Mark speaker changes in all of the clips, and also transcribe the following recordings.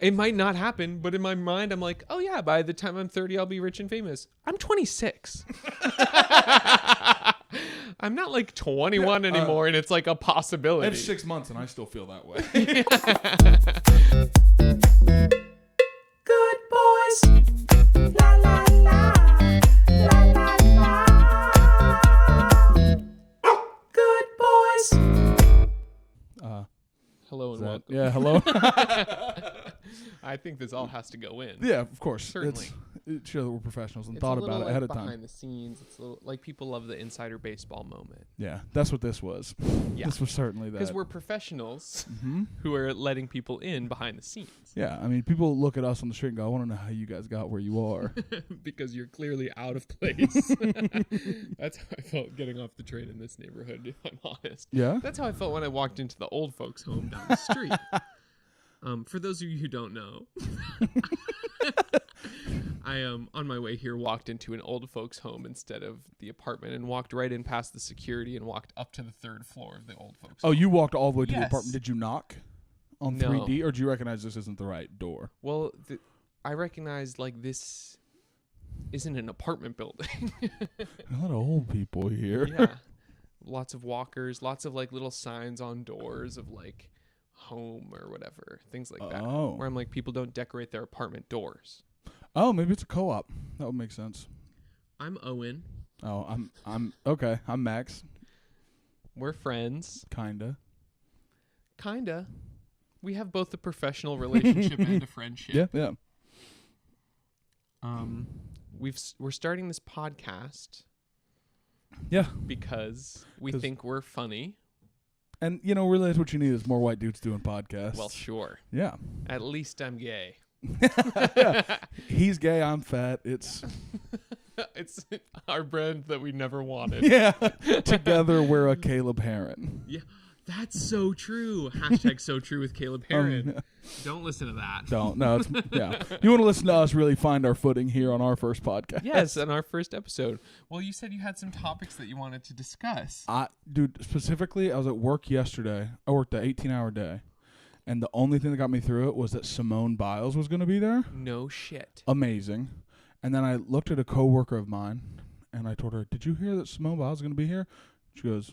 Speaker 1: It might not happen, but in my mind, I'm like, oh yeah, by the time I'm 30, I'll be rich and famous. I'm 26. I'm not like 21 anymore, and it's like a possibility.
Speaker 2: I have 6 months, and I still feel that way.
Speaker 3: Good boys. La la la. La la la. Good boys.
Speaker 1: Hello and welcome.
Speaker 2: Yeah, hello.
Speaker 1: I think this all has to go in.
Speaker 2: Yeah, of course.
Speaker 1: Certainly.
Speaker 2: It's sure that we're professionals and
Speaker 1: It's
Speaker 2: thought
Speaker 1: a little,
Speaker 2: about it
Speaker 1: like,
Speaker 2: ahead of
Speaker 1: behind
Speaker 2: time.
Speaker 1: the scenes. It's a little, like people love the insider baseball moment.
Speaker 2: Yeah, that's what this was.
Speaker 1: Yeah.
Speaker 2: This was certainly that.
Speaker 1: Because we're professionals
Speaker 2: Mhm.
Speaker 1: who are letting people in behind the scenes.
Speaker 2: Yeah, I mean, people look at us on the street and go, I want to know how you guys got where you are.
Speaker 1: Because you're clearly out of place. That's how I felt getting off the train in this neighborhood, if I'm honest.
Speaker 2: Yeah?
Speaker 1: That's how I felt when I walked into the old folks' home down the street. For those of you who don't know, I on my way here walked into an old folks' home instead of the apartment and walked right in past the security and walked up to the third floor of the old folks'
Speaker 2: Oh,
Speaker 1: home.
Speaker 2: you walked all the way to the
Speaker 1: Yes.
Speaker 2: apartment. Did you knock on
Speaker 1: No.
Speaker 2: 3D, or do you recognize this isn't the right door?
Speaker 1: Well, I recognized like this isn't an apartment building.
Speaker 2: A lot of old people here.
Speaker 1: Yeah. Lots of walkers, lots of like little signs on doors of like home or whatever, things like that.
Speaker 2: Oh.
Speaker 1: Where I'm like, people don't decorate their apartment doors.
Speaker 2: Oh, maybe it's a co-op. That would make sense.
Speaker 1: I'm Owen.
Speaker 2: Oh, I'm okay. I'm Max.
Speaker 1: We're friends.
Speaker 2: Kinda.
Speaker 1: Kinda. We have both a professional relationship and a friendship.
Speaker 2: Yeah.
Speaker 1: We're starting this podcast
Speaker 2: Yeah.
Speaker 1: because we
Speaker 2: 'Cause-
Speaker 1: think we're funny.
Speaker 2: And, you know, really, that's what you need is more white dudes doing podcasts.
Speaker 1: Well, sure.
Speaker 2: Yeah.
Speaker 1: At least I'm gay.
Speaker 2: He's gay, I'm fat. It's,
Speaker 1: It's our brand that we never wanted.
Speaker 2: yeah. Together, we're a Caleb Heron.
Speaker 1: Yeah, that's so true. Hashtag so true with Caleb Heron. Don't listen to that.
Speaker 2: Don't. No, it's, yeah. You want to listen to us really find our footing here on our first podcast.
Speaker 1: Yes, on our first episode. Well, you said you had some topics that you wanted to discuss.
Speaker 2: Dude, specifically, I was at work yesterday. I worked an 18-hour day. And the only thing that got me through it was that Simone Biles was going to be there.
Speaker 1: No shit.
Speaker 2: Amazing. And then I looked at a coworker of mine, and I told her, "Did you hear that Simone Biles is going to be here?" She goes,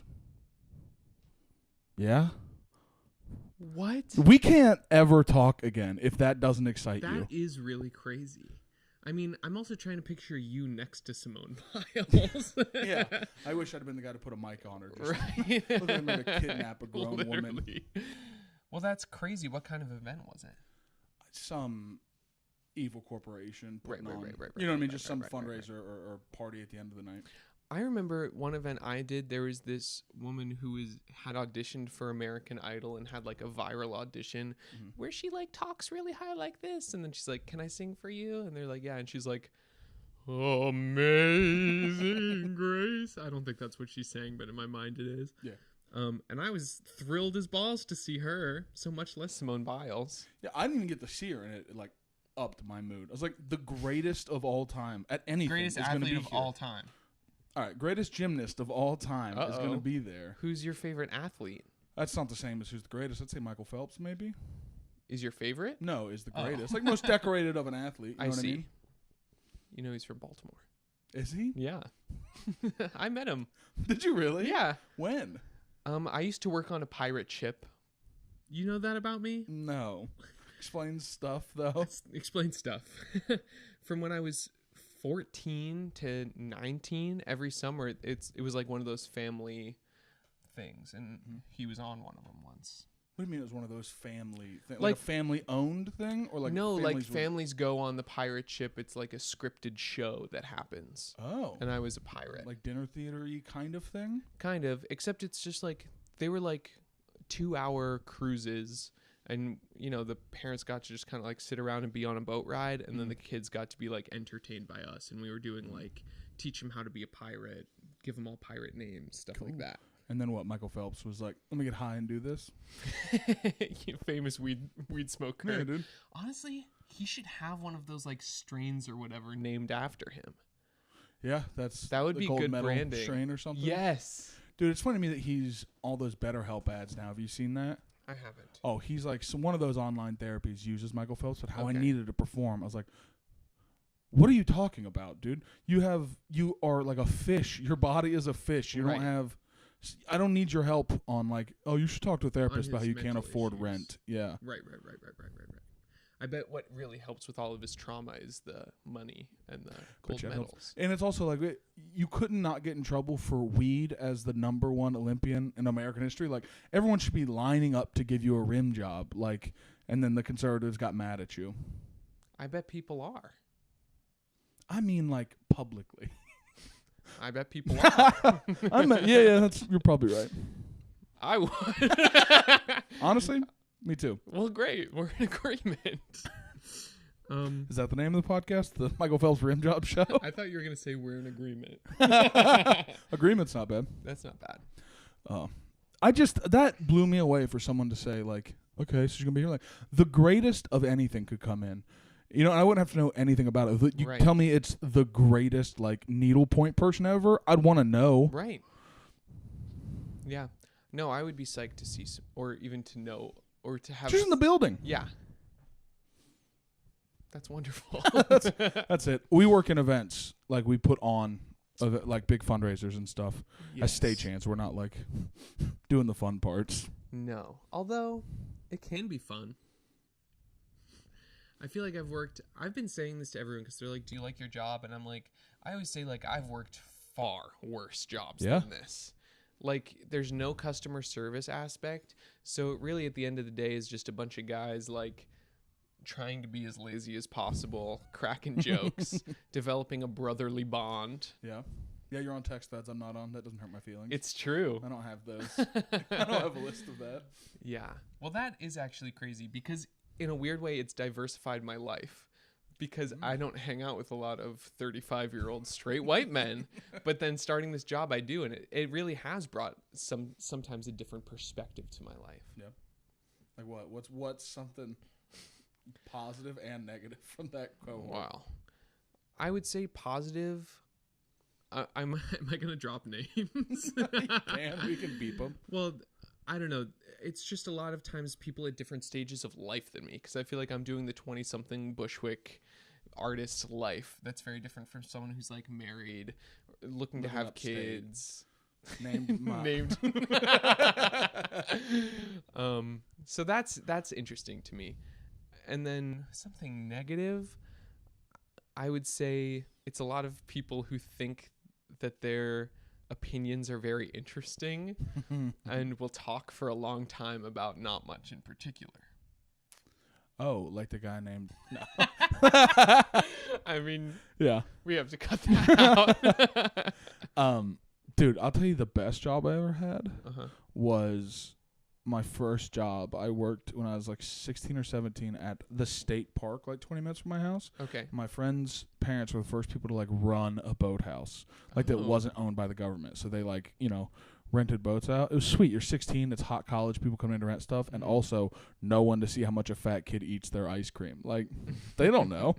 Speaker 2: "Yeah."
Speaker 1: What?
Speaker 2: We can't ever talk again if that doesn't excite you.
Speaker 1: That is really crazy. I mean, I'm also trying to picture you next to Simone Biles.
Speaker 2: Yeah. I wish I'd been the guy to put a mic on her. Just
Speaker 1: Right.
Speaker 2: look like I'm going to kidnap a grown woman.
Speaker 1: Literally. Well, that's crazy. What kind of event was it?
Speaker 2: Some evil corporation putting
Speaker 1: Right,
Speaker 2: on.
Speaker 1: right,
Speaker 2: You know what I mean?
Speaker 1: right,
Speaker 2: Just
Speaker 1: right,
Speaker 2: some
Speaker 1: right,
Speaker 2: fundraiser or party at the end of the night.
Speaker 1: I remember one event I did. There was this woman who had auditioned for American Idol and had like a viral audition where she like talks really high like this, and then she's like, "Can I sing for you?" And they're like, "Yeah," and she's like, "Amazing Grace." I don't think that's what she's saying, but in my mind it is.
Speaker 2: Yeah.
Speaker 1: And I was thrilled as balls to see her. So much less Simone Biles.
Speaker 2: Yeah, I didn't even get to see her, and it like upped my mood. I was like, the greatest of all time at anything
Speaker 1: Greatest
Speaker 2: is going to
Speaker 1: athlete
Speaker 2: be
Speaker 1: of
Speaker 2: here.
Speaker 1: all time.
Speaker 2: All right, greatest gymnast of all time is going to
Speaker 1: Uh-oh.
Speaker 2: be there.
Speaker 1: Who's your favorite athlete?
Speaker 2: That's not the same as who's the greatest. I'd say Michael Phelps, maybe.
Speaker 1: Is your favorite?
Speaker 2: No, is the
Speaker 1: Oh.
Speaker 2: greatest. Like most decorated of an athlete. You know what I mean?
Speaker 1: You know he's from Baltimore.
Speaker 2: Is he?
Speaker 1: Yeah. I met him.
Speaker 2: Did you really?
Speaker 1: Yeah.
Speaker 2: When?
Speaker 1: I used to work on a pirate ship. You know that about me?
Speaker 2: No. Explains stuff though.
Speaker 1: Explain stuff. From when I was 14 to 19, every summer it was like one of those family things, and he was on one of them once.
Speaker 2: What do you mean it was one of those family things?
Speaker 1: Like
Speaker 2: a family-owned thing? Or like
Speaker 1: no, like
Speaker 2: families would-
Speaker 1: families go on the pirate ship. It's like a scripted show that happens.
Speaker 2: Oh.
Speaker 1: And I was a pirate.
Speaker 2: Like dinner theater-y kind of thing?
Speaker 1: Kind of, except it's just like they were like 2-hour cruises, and you know the parents got to just kind of like sit around and be on a boat ride, and then the kids got to be like entertained by us, and we were doing like teach them how to be a pirate, give them all pirate names, stuff like that.
Speaker 2: And then what? Michael Phelps was like, "Let me get high and do this."
Speaker 1: You famous weed smoker.
Speaker 2: Yeah, dude.
Speaker 1: Honestly, he should have one of those like strains or whatever named after him.
Speaker 2: Yeah,
Speaker 1: That would
Speaker 2: the
Speaker 1: be
Speaker 2: gold
Speaker 1: good
Speaker 2: medal
Speaker 1: branding.
Speaker 2: strain or something.
Speaker 1: Yes.
Speaker 2: Dude, it's funny to me that he's all those BetterHelp ads now. Have you seen that?
Speaker 1: I haven't.
Speaker 2: Oh, he's like one of those online therapies uses Michael Phelps, but how I
Speaker 1: Okay.
Speaker 2: needed to perform. I was like, what are you talking about, dude? You are like a fish. Your body is a fish. You
Speaker 1: Right.
Speaker 2: don't have. I don't need your help on like, oh, you should talk to a therapist about how
Speaker 1: his
Speaker 2: you can't
Speaker 1: mental
Speaker 2: afford
Speaker 1: issues.
Speaker 2: rent. Yeah.
Speaker 1: Right. I bet what really helps with all of his trauma is the money and the gold
Speaker 2: yeah,
Speaker 1: medals.
Speaker 2: And it's also like you couldn't not get in trouble for weed as the #1 Olympian in American history. Like everyone should be lining up to give you a rim job. Like, and then the conservatives got mad at you.
Speaker 1: I bet people are.
Speaker 2: I mean, like publicly.
Speaker 1: I bet people are.
Speaker 2: Yeah. You're probably right.
Speaker 1: I would.
Speaker 2: Honestly, me too.
Speaker 1: Well, great. We're in agreement.
Speaker 2: Is that the name of the podcast? The Michael Phelps Rim Job Show?
Speaker 1: I thought you were going to say we're in agreement.
Speaker 2: Agreement's not bad.
Speaker 1: That's not bad.
Speaker 2: That blew me away for someone to say, like, okay, so you're going to be here. Like, the greatest of anything could come in. You know, I wouldn't have to know anything about it. You
Speaker 1: Right.
Speaker 2: tell me it's the greatest, like, needlepoint person ever, I'd want to know.
Speaker 1: Right. Yeah. No, I would be psyched to see, or even to know, or to have.
Speaker 2: She's in the building.
Speaker 1: Yeah. That's wonderful.
Speaker 2: That's it. We work in events. Like, we put on, like, big fundraisers and stuff as stagehands. We're not, like, doing the fun parts.
Speaker 1: No. Although, it can be fun. I feel like I've been saying this to everyone because they're like, do you like your job? And I'm like, I always say, like, I've worked far worse jobs than this. Like, there's no customer service aspect. So it really, at the end of the day, is just a bunch of guys, like, trying to be as lazy as possible, cracking jokes, developing a brotherly bond.
Speaker 2: Yeah. Yeah, you're on text threads. I'm not on. That doesn't hurt my feelings.
Speaker 1: It's true.
Speaker 2: I don't have those. I don't have a list of that.
Speaker 1: Yeah. Well, that is actually crazy because in a weird way, it's diversified my life because I don't hang out with a lot of 35-year-old straight white men. But then starting this job, I do. And it really has brought sometimes a different perspective to my life.
Speaker 2: Yeah. Like what? What's something positive and negative from that cohort?
Speaker 1: Wow. I would say positive. Am I going to drop names?
Speaker 2: We can beep them.
Speaker 1: Well, I don't know. It's just a lot of times people at different stages of life than me because I feel like I'm doing the 20-something Bushwick artist life. That's very different from someone who's like married, looking to have
Speaker 2: upstate.
Speaker 1: kids.
Speaker 2: Named.
Speaker 1: Named. So that's interesting to me. And then something negative, I would say it's a lot of people who think that their opinions are very interesting and will talk for a long time about not much in particular.
Speaker 2: Oh, like the guy named. No.
Speaker 1: I mean,
Speaker 2: Yeah.
Speaker 1: we have to cut that out.
Speaker 2: Dude, I'll tell you the best job I ever had
Speaker 1: Uh-huh.
Speaker 2: was my first job. I worked when I was like 16 or 17 at the state park, like 20 minutes from my house.
Speaker 1: Okay.
Speaker 2: My friend's parents were the first people to like run a boathouse, like that
Speaker 1: Oh.
Speaker 2: wasn't owned by the government. So they like, rented boats out. It was sweet. You're 16. It's hot college. People come in to rent stuff. And also no one to see how much a fat kid eats their ice cream. Like, they don't know.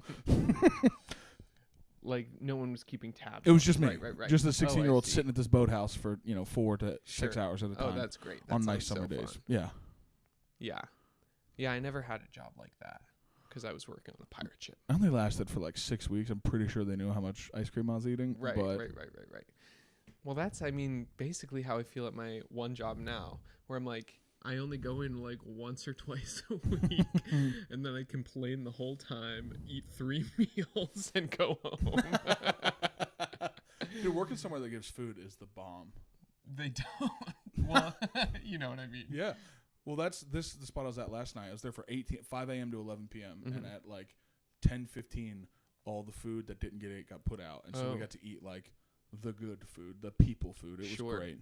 Speaker 1: Like no one was keeping tabs.
Speaker 2: It was just me.
Speaker 1: Right.
Speaker 2: Just the
Speaker 1: Oh, I
Speaker 2: 16-year-old
Speaker 1: see.
Speaker 2: sitting at this boathouse for, 4 to 6
Speaker 1: Sure.
Speaker 2: hours at a
Speaker 1: Oh,
Speaker 2: time
Speaker 1: that's great. That
Speaker 2: on nice
Speaker 1: sounds
Speaker 2: summer
Speaker 1: so
Speaker 2: days.
Speaker 1: fun.
Speaker 2: Yeah.
Speaker 1: Yeah. Yeah, I never had a job like that because I was working on a pirate ship.
Speaker 2: I only lasted for like 6 weeks. I'm pretty sure they knew how much ice cream I was eating.
Speaker 1: Right.
Speaker 2: But
Speaker 1: Well, that's, basically how I feel at my one job now, where I'm like, I only go in like once or twice a week, and then I complain the whole time, eat 3 meals, and go home.
Speaker 2: Dude, working somewhere that gives food is the bomb.
Speaker 1: They don't. Well, you know what I mean.
Speaker 2: Yeah. Well, that's the spot I was at last night. I was there for 5 a.m. to 11 p.m. And at like 10:15, all the food that didn't get ate got put out. And so
Speaker 1: Oh.
Speaker 2: we got to eat like the good food, the people food. It was
Speaker 1: Sure.
Speaker 2: great.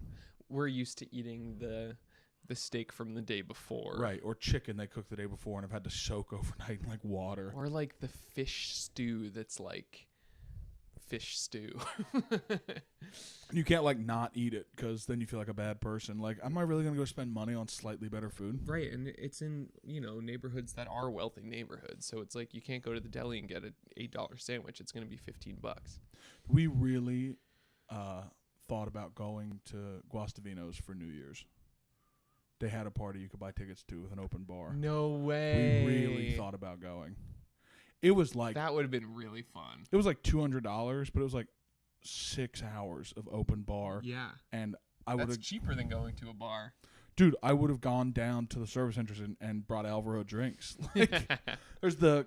Speaker 1: We're used to eating the steak from the day before.
Speaker 2: Right. Or chicken they cooked the day before and have had to soak overnight in like water.
Speaker 1: Or like the fish stew that's like fish stew.
Speaker 2: You can't like not eat it because then you feel like a bad person. Like, am I really going to go spend money on slightly better food?
Speaker 1: Right, and it's in, neighborhoods that are wealthy neighborhoods. So it's like you can't go to the deli and get an $8 sandwich. It's going to be $15.
Speaker 2: We really thought about going to Guastavino's for New Year's. they had a party you could buy tickets to with an open bar.
Speaker 1: No way.
Speaker 2: We really thought about going. It was like
Speaker 1: that would have been really fun.
Speaker 2: It was like $200, but it was like 6 hours of open bar.
Speaker 1: Yeah.
Speaker 2: And I would
Speaker 1: That's
Speaker 2: have
Speaker 1: cheaper than going to a bar.
Speaker 2: Dude, I would have gone down to the service entrance and brought Alvaro drinks. Like, there's the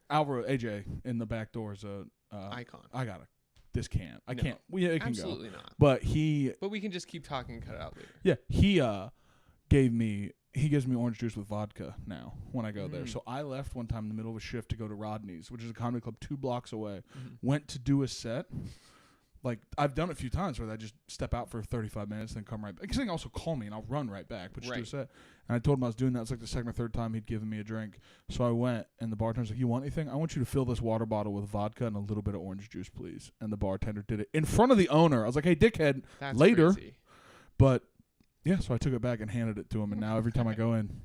Speaker 2: Alvaro AJ in the back door is a
Speaker 1: icon.
Speaker 2: I got it. This can't. I
Speaker 1: No,
Speaker 2: can't. Yeah, it can
Speaker 1: absolutely
Speaker 2: go.
Speaker 1: not.
Speaker 2: But
Speaker 1: we can just keep talking and cut it out later.
Speaker 2: Yeah, he gives me orange juice with vodka now when I go there. So I left one time in the middle of a shift to go to Rodney's, which is a comedy club 2 blocks away. Went to do a set. Like, I've done it a few times where I just step out for 35 minutes and then come right back. Because they can also call me and I'll run right back, but just do a set. And I told him I was doing that. It's like the second or third time he'd given me a drink. So I went, and the bartender's like, you want anything? I want you to fill this water bottle with vodka and a little bit of orange juice, please. And the bartender did it in front of the owner. I was like, hey, dickhead,
Speaker 1: That's
Speaker 2: later.
Speaker 1: Crazy.
Speaker 2: But, yeah, so I took it back and handed it to him. And now every time I go in,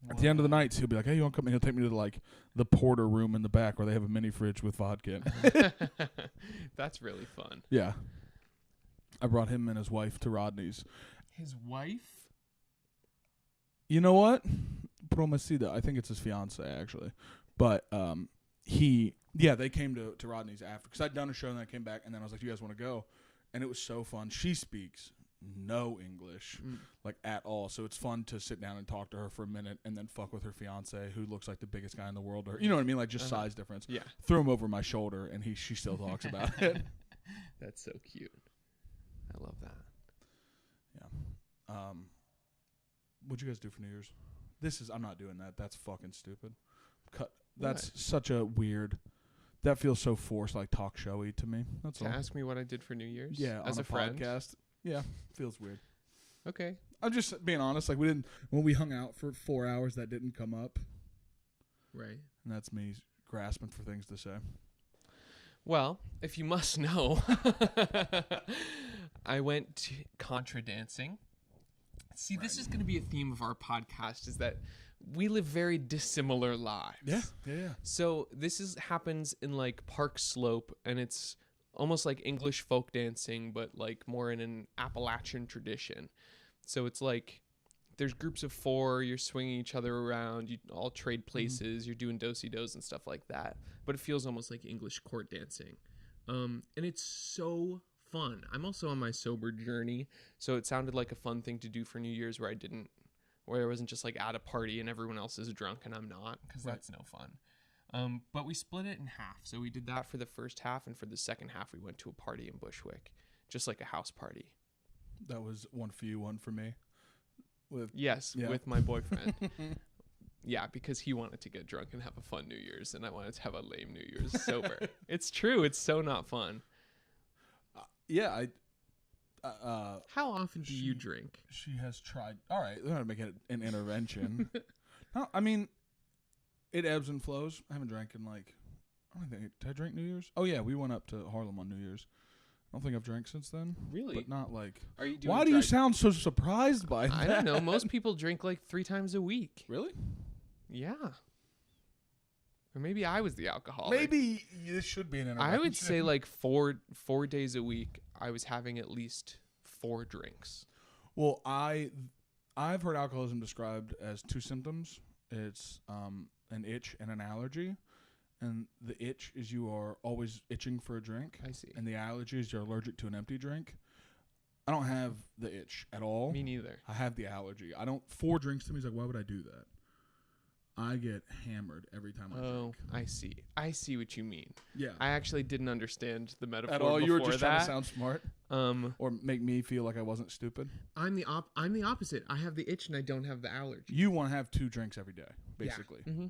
Speaker 2: at the end of the nights, he'll be like, hey, you want to come in? He'll take me to, the porter room in the back where they have a mini fridge with vodka.
Speaker 1: That's really fun.
Speaker 2: Yeah. I brought him and his wife to Rodney's.
Speaker 1: His wife?
Speaker 2: You know what? Promesida. I think it's his fiance actually. But they came to Rodney's after because I'd done a show and then I came back and then I was like, you guys want to go? And it was so fun. She speaks no English at all. So it's fun to sit down and talk to her for a minute and then fuck with her fiance who looks like the biggest guy in the world. Or you know what I mean? Like just size difference.
Speaker 1: Yeah.
Speaker 2: Throw him over my shoulder and she still talks about it.
Speaker 1: That's so cute. I love that.
Speaker 2: Yeah. What'd you guys do for New Year's? I'm not doing that. That's fucking stupid. That's such a weird. That feels so forced, like talk showy to me. That's all.
Speaker 1: Ask me what I did for New Year's.
Speaker 2: Yeah,
Speaker 1: as
Speaker 2: on
Speaker 1: a friend.
Speaker 2: podcast. Yeah, feels weird.
Speaker 1: Okay.
Speaker 2: I'm just being honest. Like when we hung out for 4 hours, that didn't come up.
Speaker 1: Right.
Speaker 2: And that's me grasping for things to say.
Speaker 1: Well, if you must know, I went to contra dancing. See, this is going to be a theme of our podcast, is that we live very dissimilar lives.
Speaker 2: Yeah.
Speaker 1: So this happens in Park Slope, and it's almost like English folk dancing, but more in an Appalachian tradition. So it's there's groups of 4, you're swinging each other around, you all trade places, you're doing do-si-dos and stuff like that. But it feels almost like English court dancing. And it's so fun. I'm also on my sober journey, so it sounded like a fun thing to do for New Year's where I wasn't just at a party and everyone else is drunk and I'm not, because that's no fun. But we split it in half. So we did that for the first half, and for the second half we went to a party in Bushwick, just like a house party.
Speaker 2: That was one for you, one for me. With
Speaker 1: my boyfriend. Yeah, because he wanted to get drunk and have a fun New Year's, and I wanted to have a lame New Year's sober. It's true. It's so not fun. How often do you drink?
Speaker 2: She has tried. All right, they're not making an intervention. No, I mean, it ebbs and flows. I haven't drank in I don't think. Did I drink New Year's? Oh yeah, we went up to Harlem on New Year's. I don't think I've drank since then.
Speaker 1: Really?
Speaker 2: But not
Speaker 1: Are you doing
Speaker 2: Why do you sound so surprised by that?
Speaker 1: I don't know. Most people drink 3 times a week.
Speaker 2: Really?
Speaker 1: Yeah. Or maybe I was the alcoholic.
Speaker 2: Maybe this should be an intervention.
Speaker 1: I would say 4 days a week I was having at least 4 drinks.
Speaker 2: Well, I've heard alcoholism described as 2 symptoms. It's an itch and an allergy. And the itch is you are always itching for a drink.
Speaker 1: I see.
Speaker 2: And the allergy is you're allergic to an empty drink. I don't have the itch at all.
Speaker 1: Me neither.
Speaker 2: I have the allergy. 4 drinks to me is why would I do that? I get hammered every time I drink.
Speaker 1: I see. I see what you mean.
Speaker 2: Yeah.
Speaker 1: I actually didn't understand the metaphor
Speaker 2: at all. You were just
Speaker 1: that.
Speaker 2: trying to sound smart, or make me feel like I wasn't stupid.
Speaker 1: I'm the opposite. I have the itch and I don't have the allergy.
Speaker 2: You want to have 2 drinks every day, basically.
Speaker 1: Yeah. Mm-hmm.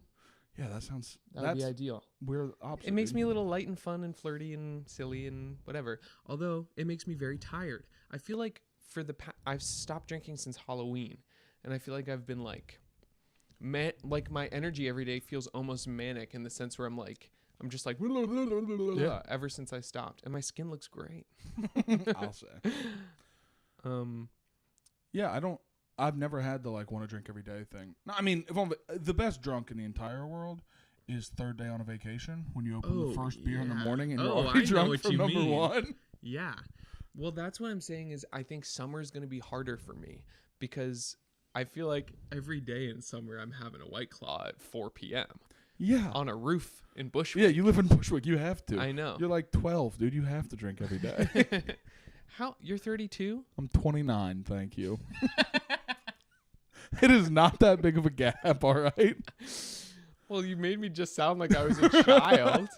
Speaker 2: Yeah, that
Speaker 1: would be ideal.
Speaker 2: We're the opposite.
Speaker 1: It makes me a little light and fun and flirty and silly and whatever. Although it makes me very tired. I feel like I've stopped drinking since Halloween, and I feel like I've been my energy every day feels almost manic in the sense where I'm just ever since I stopped, and my skin looks great.
Speaker 2: I'll say. Yeah, I've never had the want to drink every day thing. No, I mean, the best drunk in the entire world is third day on a vacation when you open the first beer in the morning and you're already drunk from number 1.
Speaker 1: Yeah. Well, that's what I'm saying is I think summer's going to be harder for me because I feel like every day in summer I'm having a White Claw at 4 p.m.
Speaker 2: Yeah.
Speaker 1: on a roof in Bushwick.
Speaker 2: Yeah, you live in Bushwick. You have to.
Speaker 1: I know.
Speaker 2: You're like 12, dude. You have to drink every day.
Speaker 1: How? You're 32?
Speaker 2: I'm 29, thank you. It is not that big of a gap, all right?
Speaker 1: Well, you made me just sound like I was a child.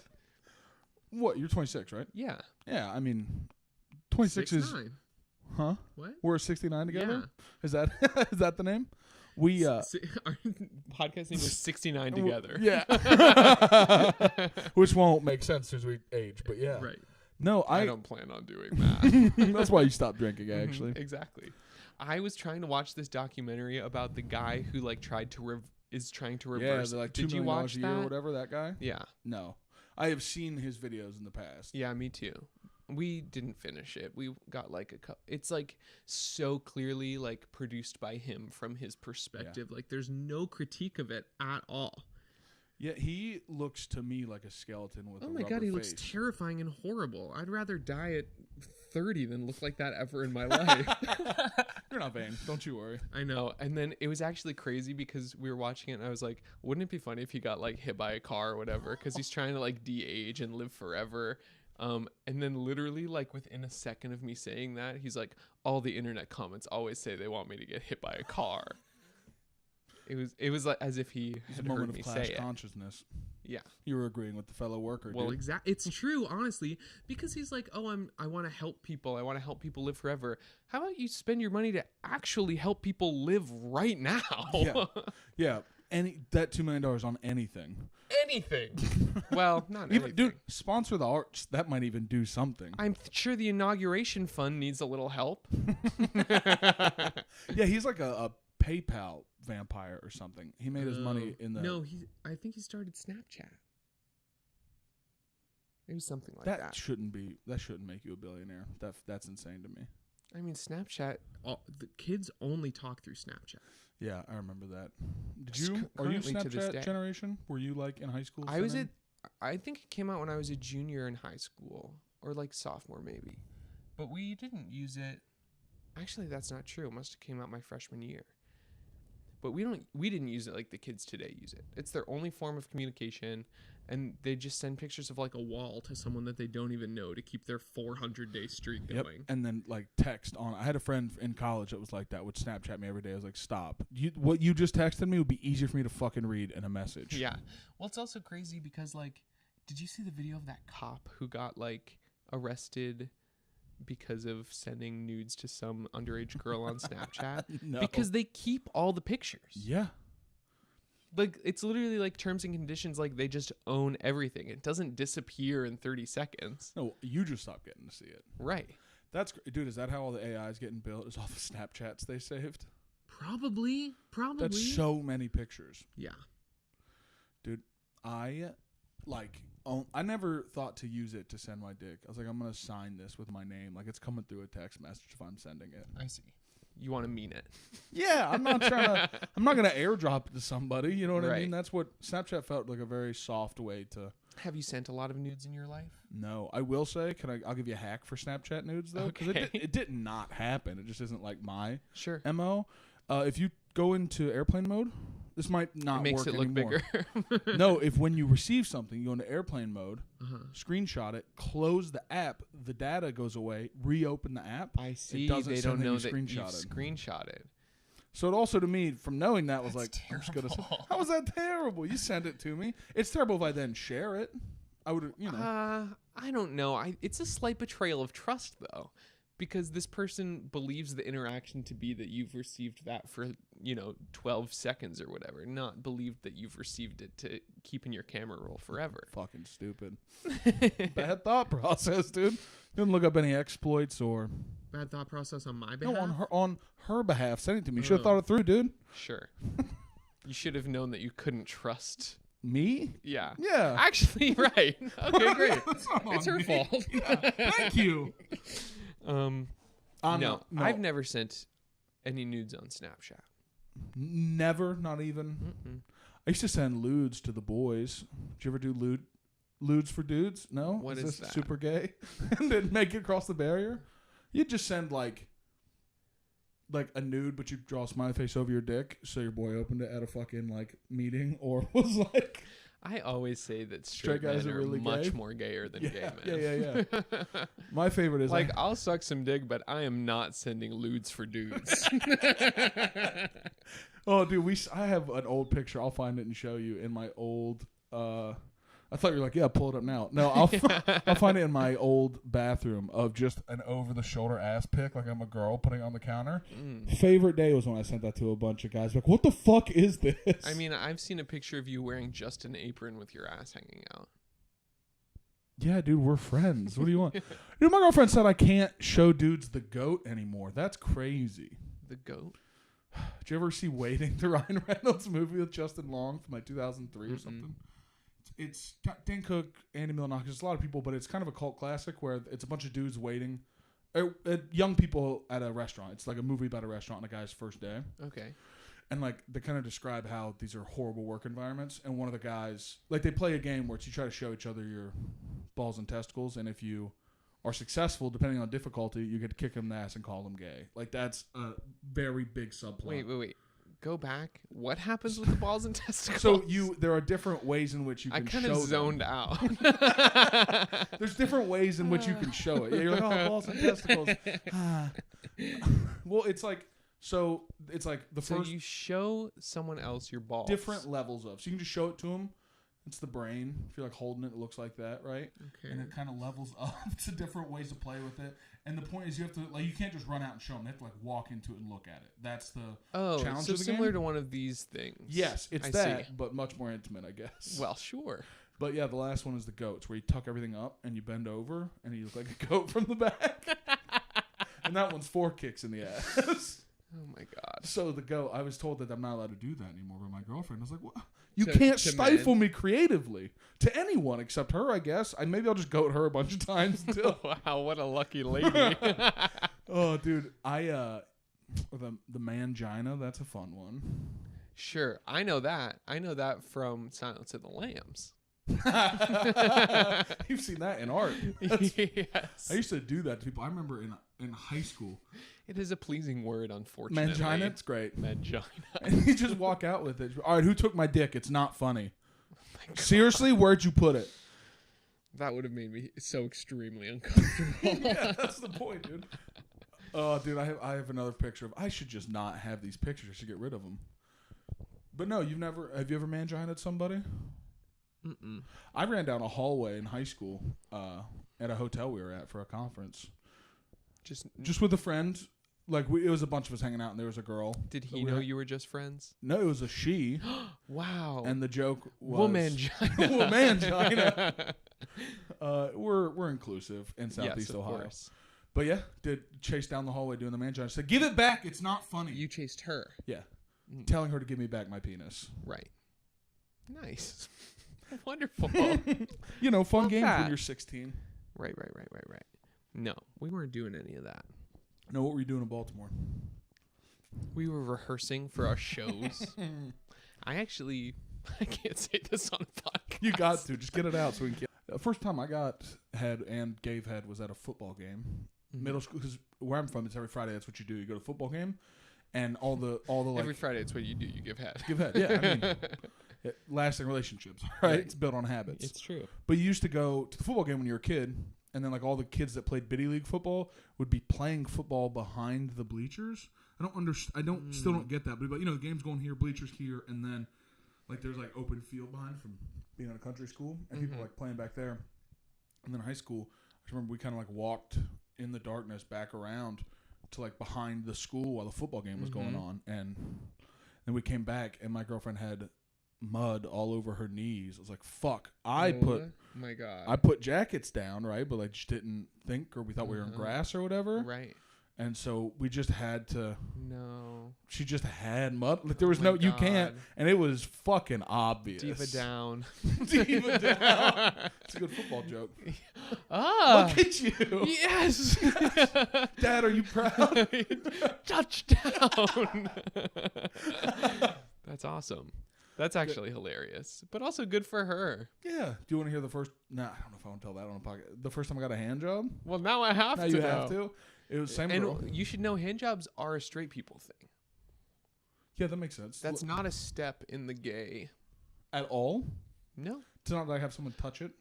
Speaker 2: What? You're 26, right?
Speaker 1: Yeah.
Speaker 2: Yeah, I mean, 26 is...
Speaker 1: 6'9".
Speaker 2: Huh?
Speaker 1: What?
Speaker 2: We're 69 together?
Speaker 1: Yeah.
Speaker 2: Is that the name? We
Speaker 1: Our podcast name is 69 together.
Speaker 2: Yeah. Which won't make sense since we age, but yeah.
Speaker 1: Right.
Speaker 2: No,
Speaker 1: I don't plan on doing that.
Speaker 2: That's why you stopped drinking, actually.
Speaker 1: Exactly. I was trying to watch this documentary about the guy who like tried to is trying to reverse.
Speaker 2: Yeah, like $2
Speaker 1: Did you
Speaker 2: million
Speaker 1: watch
Speaker 2: a year
Speaker 1: that?
Speaker 2: or whatever, that guy?
Speaker 1: Yeah.
Speaker 2: No. I have seen his videos in the past.
Speaker 1: Yeah, me too. We didn't finish it. We got like a couple. It's like so clearly like produced by him from his perspective. Like there's no critique of it at all.
Speaker 2: Yeah, he looks to me like a skeleton with a
Speaker 1: Oh my
Speaker 2: rubber
Speaker 1: god, he
Speaker 2: face.
Speaker 1: looks terrifying and horrible. I'd rather die at 30 than look like that ever in my life.
Speaker 2: You're not vain. Don't you worry.
Speaker 1: I know. And then it was actually crazy because we were watching it and I was like, wouldn't it be funny if he got like hit by a car or whatever? Because he's trying to like de-age and live forever. And then literally like within a second of me saying that, he's like, all the internet comments always say they want me to get hit by a car. It was like as if he had heard me say it.
Speaker 2: Consciousness.
Speaker 1: Yeah.
Speaker 2: You were agreeing with the fellow worker.
Speaker 1: Well,
Speaker 2: dude.
Speaker 1: exactly. It's true, honestly, because he's like, "Oh, I want to help people. I want to help people live forever. How about you spend your money to actually help people live right now?"
Speaker 2: Yeah. Yeah. That $2 million on anything.
Speaker 1: Anything. Well, not
Speaker 2: Even,
Speaker 1: anything.
Speaker 2: dude, sponsor the arts. That might even do something.
Speaker 1: I'm sure the inauguration fund needs a little help.
Speaker 2: Yeah, he's like a PayPal vampire or something. He made his money in the...
Speaker 1: No, I think he started Snapchat. Maybe something like
Speaker 2: that
Speaker 1: that.
Speaker 2: shouldn't make you a billionaire. That's insane to me.
Speaker 1: I mean, Snapchat, the kids only talk through Snapchat.
Speaker 2: Yeah, I remember that.
Speaker 1: It's
Speaker 2: Are you
Speaker 1: currently to this
Speaker 2: Snapchat
Speaker 1: day.
Speaker 2: generation? Were you like in high school?
Speaker 1: I think it came out when I was a junior in high school or like sophomore maybe. But we didn't use it. Actually, that's not true. It must have came out my freshman year. But we didn't use it like the kids today use it. It's their only form of communication, and they just send pictures of like a wall to someone that they don't even know to keep their 400-day streak going.
Speaker 2: And then like text on. I had a friend in college that was like that, would Snapchat me every day. I was like, stop. What you just texted me would be easier for me to fucking read in a message.
Speaker 1: Yeah. Well, it's also crazy because like, did you see the video of that cop who got like arrested because of sending nudes to some underage girl on Snapchat?
Speaker 2: No.
Speaker 1: Because they keep all the pictures.
Speaker 2: Yeah.
Speaker 1: Like, it's literally like terms and conditions. Like, they just own everything. It doesn't disappear in 30 seconds.
Speaker 2: No, you just stopped getting to see it.
Speaker 1: Right.
Speaker 2: Dude, is that how all the AI is getting built? Is all the Snapchats they saved?
Speaker 1: Probably.
Speaker 2: That's so many pictures.
Speaker 1: Yeah.
Speaker 2: Dude, I never thought to use it to send my dick. I was like, I'm going to sign this with my name. Like, it's coming through a text message if I'm sending it.
Speaker 1: I see. You want to mean it.
Speaker 2: Yeah, I'm not going to airdrop it to somebody. You know what I
Speaker 1: Right.
Speaker 2: mean? That's what Snapchat felt like, a very soft way to...
Speaker 1: Have you sent a lot of nudes in your life?
Speaker 2: No, I will say, I'll give you a hack for Snapchat nudes, though. Because it did not happen. It just isn't like my
Speaker 1: Sure.
Speaker 2: MO. If you go into airplane mode, this might not
Speaker 1: It makes
Speaker 2: work
Speaker 1: it look
Speaker 2: anymore.
Speaker 1: bigger.
Speaker 2: No, if when you receive something, you go into airplane mode,
Speaker 1: Uh-huh.
Speaker 2: screenshot it, close the app, the data goes away, reopen the app.
Speaker 1: I see.
Speaker 2: It doesn't
Speaker 1: They
Speaker 2: send
Speaker 1: don't know
Speaker 2: that
Speaker 1: that
Speaker 2: you
Speaker 1: you
Speaker 2: screenshotted.
Speaker 1: screenshotted.
Speaker 2: So it also, to me, from knowing that, was
Speaker 1: That's
Speaker 2: like, I'm just gonna say,
Speaker 1: terrible.
Speaker 2: how is that terrible? You send it to me. It's terrible if I then share it. I would,
Speaker 1: I don't know. It's a slight betrayal of trust, though, because this person believes the interaction to be that you've received that for 12 seconds or whatever, not believed that you've received it to keep in your camera roll forever.
Speaker 2: fucking stupid. Bad thought process, dude. Didn't look up any exploits or
Speaker 1: Bad thought process on my behalf.
Speaker 2: no on her behalf. Send it to me. Should have
Speaker 1: Oh.
Speaker 2: thought it through, dude.
Speaker 1: Sure. You should have known that you couldn't trust.
Speaker 2: Me?
Speaker 1: Yeah.
Speaker 2: Yeah.
Speaker 1: Actually, right. Okay, great.
Speaker 2: It's not
Speaker 1: It's
Speaker 2: on
Speaker 1: her
Speaker 2: me.
Speaker 1: fault.
Speaker 2: Thank you.
Speaker 1: No,
Speaker 2: no,
Speaker 1: I've never sent any nudes on Snapchat.
Speaker 2: Never, not even.
Speaker 1: Mm-mm.
Speaker 2: I used to send lewds to the boys. Did you ever do lewds for dudes? No?
Speaker 1: What is
Speaker 2: this
Speaker 1: that?
Speaker 2: super gay? And then make it across the barrier? You'd just send, like, like a nude, but you draw a smiley face over your dick, so your boy opened it at a fucking like meeting, or was like.
Speaker 1: I always say that straight
Speaker 2: guys
Speaker 1: men
Speaker 2: are really
Speaker 1: much
Speaker 2: gay?
Speaker 1: more gayer than gay men.
Speaker 2: Yeah. My favorite is
Speaker 1: like, I'll suck some dick, but I am not sending lewds for dudes.
Speaker 2: Oh, dude, I have an old picture. I'll find it and show you in my old. I thought you were like, yeah, pull it up now. No, I'll find it in my old bathroom of just an over-the-shoulder ass pic, like I'm a girl putting it on the counter. Favorite day was when I sent that to a bunch of guys. Like, what the fuck is this?
Speaker 1: I mean, I've seen a picture of you wearing just an apron with your ass hanging out.
Speaker 2: Yeah, dude, we're friends. What do you want? Dude, my girlfriend said I can't show dudes the goat anymore. That's crazy.
Speaker 1: The goat?
Speaker 2: Did you ever see Waiting, the Ryan Reynolds movie with Justin Long from like 2003 or something? It's Dan Cook, Andy Milonakis, there's a lot of people, but it's kind of a cult classic where it's a bunch of dudes waiting, young people at a restaurant. It's like a movie about a restaurant on a guy's first day.
Speaker 1: Okay.
Speaker 2: And like they kind of describe how these are horrible work environments. And one of the guys, like they play a game where you try to show each other your balls and testicles, and if you are successful, depending on difficulty, you get to kick them in the ass and call them gay. Like that's a very big subplot.
Speaker 1: Wait. Go back. What happens with the balls and testicles?
Speaker 2: So there are different ways in which you can show them.
Speaker 1: I kind of zoned out.
Speaker 2: There's different ways in which you can show it. Yeah, you're like, oh, balls and testicles. Well, it's like the
Speaker 1: So
Speaker 2: first
Speaker 1: you show someone else your balls.
Speaker 2: different levels of. So you can just show it to them. It's the brain. If you're like holding it, it looks like that, right?
Speaker 1: Okay.
Speaker 2: And it kind of levels up to different ways to play with it. And the point is, you have to you can't just run out and show them. They have to like walk into it and look at it. That's the challenge
Speaker 1: so
Speaker 2: of the
Speaker 1: similar
Speaker 2: game.
Speaker 1: to one of these things.
Speaker 2: Yes, it's
Speaker 1: I
Speaker 2: that,
Speaker 1: see.
Speaker 2: but much more intimate, I guess.
Speaker 1: Well, sure.
Speaker 2: But yeah, the last one is the goats, where you tuck everything up and you bend over and you look like a goat from the back. And that one's 4 kicks in the ass.
Speaker 1: Oh my god.
Speaker 2: So the goat, I was told that I'm not allowed to do that anymore by my girlfriend. I was like, what? You
Speaker 1: To
Speaker 2: can't stifle me creatively to anyone except her, I guess. Maybe I'll just goat her a bunch of times until.
Speaker 1: Wow, what a lucky lady.
Speaker 2: Oh, dude, the mangina, that's a fun one.
Speaker 1: Sure, I know that. I know that from Silence of the Lambs.
Speaker 2: You've seen that in art.
Speaker 1: Yes.
Speaker 2: I used to do that to people. I remember in high school.
Speaker 1: It is a pleasing word, unfortunately.
Speaker 2: Mangina, it's great.
Speaker 1: Mangina.
Speaker 2: And you just walk out with it. All right, who took my dick? It's not funny.
Speaker 1: Oh my God.
Speaker 2: Seriously, where'd you put it?
Speaker 1: That would have made me so extremely uncomfortable.
Speaker 2: Yeah, that's the point, dude. Oh, dude, I have another picture of. I should just not have these pictures. I should get rid of them. But no, have you ever manginaed somebody?
Speaker 1: Mm-mm.
Speaker 2: I ran down a hallway in high school at a hotel we were at for a conference. Just with a friend. Like, it was a bunch of us hanging out, and there was a girl.
Speaker 1: Did he know you were just friends?
Speaker 2: No, it was a she.
Speaker 1: Wow.
Speaker 2: And the joke was...
Speaker 1: Womangina.
Speaker 2: We're inclusive in Southeast Ohio.
Speaker 1: Course.
Speaker 2: But yeah, did chase down the hallway doing the mangina. I said, give it back. It's not funny.
Speaker 1: You chased her.
Speaker 2: Yeah. Telling her to give me back my penis.
Speaker 1: Right. Nice. Wonderful.
Speaker 2: Fun games when you're 16.
Speaker 1: Right. No, we weren't doing any of that.
Speaker 2: No, what were you doing in Baltimore?
Speaker 1: We were rehearsing for our shows. I can't say this on a podcast.
Speaker 2: You got to. Just get it out so we can the first time I got head and gave head was at a football game. Mm-hmm. Middle school, because where I'm from, it's every Friday. That's what you do. You go to a football game, and all the like...
Speaker 1: Every Friday, it's what you do. You give head.
Speaker 2: Give head, yeah. I mean, lasting relationships, right? It's built on habits.
Speaker 1: It's true.
Speaker 2: But you used to go to the football game when you were a kid, and then like all the kids that played biddy league football would be playing football behind the bleachers. I don't understand. Still don't get that. But the game's going here, bleachers here, and then like there's like open field behind from being in a country school, and people like playing back there. And then high school, I just remember we kind of like walked in the darkness back around to like behind the school while the football game was going on, and then we came back, and my girlfriend had mud all over her knees. I was like, fuck. I put jackets down, right? But like just didn't think, or we thought we were in grass or whatever.
Speaker 1: Right.
Speaker 2: And so we just had to.
Speaker 1: No.
Speaker 2: She just had mud. Like there was no, you can't. And it was fucking obvious.
Speaker 1: Diva down.
Speaker 2: Diva down. It's a good football joke.
Speaker 1: Ah.
Speaker 2: Look at you.
Speaker 1: Yes.
Speaker 2: Dad, are you proud?
Speaker 1: Touchdown. That's awesome. That's actually hilarious, but also good for her.
Speaker 2: Yeah. Do you want to hear the first? Nah, I don't know if I want to tell that on a podcast. The first time I got a hand job.
Speaker 1: Well, now I have
Speaker 2: Now
Speaker 1: to.
Speaker 2: you have to. It was same
Speaker 1: And
Speaker 2: girl.
Speaker 1: you should know hand jobs are a straight people thing.
Speaker 2: Yeah, that makes sense.
Speaker 1: That's not a step in the gay.
Speaker 2: At all.
Speaker 1: No.
Speaker 2: It's not like have someone touch it.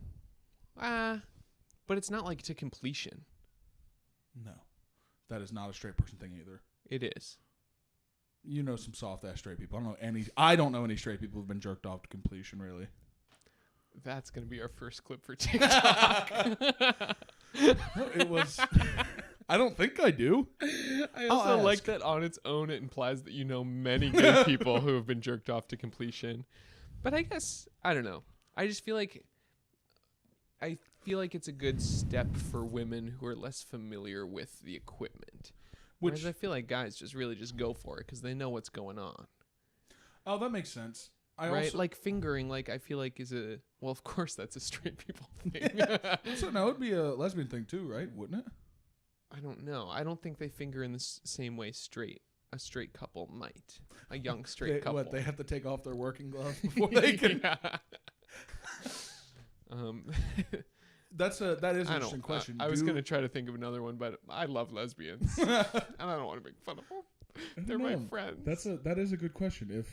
Speaker 1: But it's not like to completion.
Speaker 2: No, that is not a straight person thing either.
Speaker 1: It is.
Speaker 2: You know some soft ass straight people. I don't know any straight people who've been jerked off to completion. Really.
Speaker 1: That's gonna be our first clip for TikTok.
Speaker 2: No, it was. I don't think I do.
Speaker 1: I also like that on its own. It implies that you know many gay people who have been jerked off to completion. But I guess I don't know. I just feel like it's a good step for women who are less familiar with the equipment. Whereas I feel like guys just really just go for it because they know what's going on.
Speaker 2: Oh, that makes sense.
Speaker 1: Right? Like fingering, like I feel like is a well, of course that's a straight people thing.
Speaker 2: So now it would be a lesbian thing too, right? Wouldn't it?
Speaker 1: I don't know. I don't think they finger in the same way a straight couple might. A young straight couple.
Speaker 2: What, they have to take off their working gloves before they can. That is an interesting question.
Speaker 1: I was gonna try to think of another one, but I love lesbians, and I don't want to make fun of them. They're my friends.
Speaker 2: That is a good question. If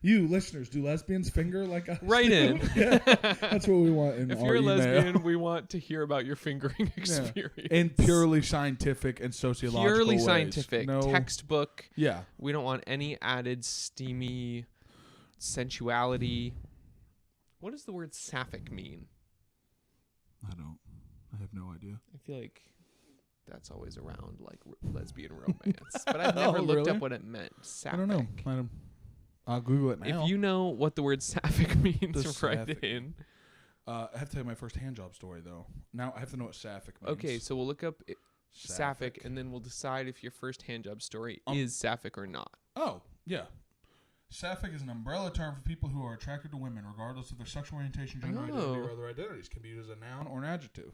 Speaker 2: you listeners do lesbians finger like us?
Speaker 1: Write in.
Speaker 2: Yeah, that's what we want in
Speaker 1: if
Speaker 2: our
Speaker 1: you're a
Speaker 2: email.
Speaker 1: lesbian, we want to hear about your fingering experience
Speaker 2: in purely scientific and sociological
Speaker 1: purely
Speaker 2: ways.
Speaker 1: scientific,
Speaker 2: No,
Speaker 1: textbook.
Speaker 2: Yeah,
Speaker 1: we don't want any added steamy sensuality. What does the word sapphic mean?
Speaker 2: I don't. I have no idea.
Speaker 1: I feel like that's always around like lesbian romance, but I've never looked up what it meant. Sapphic.
Speaker 2: I don't know. I'll Google it now.
Speaker 1: If you know what the word sapphic means, write
Speaker 2: sapphic.
Speaker 1: in.
Speaker 2: I have to tell you my first hand job story though. Now I have to know what sapphic means.
Speaker 1: Okay, so we'll look up sapphic, and then we'll decide if your first hand job story is sapphic or not.
Speaker 2: Oh, yeah. Sapphic is an umbrella term for people who are attracted to women, regardless of their sexual orientation, gender identity, or other identities. Can be used as a noun or an adjective.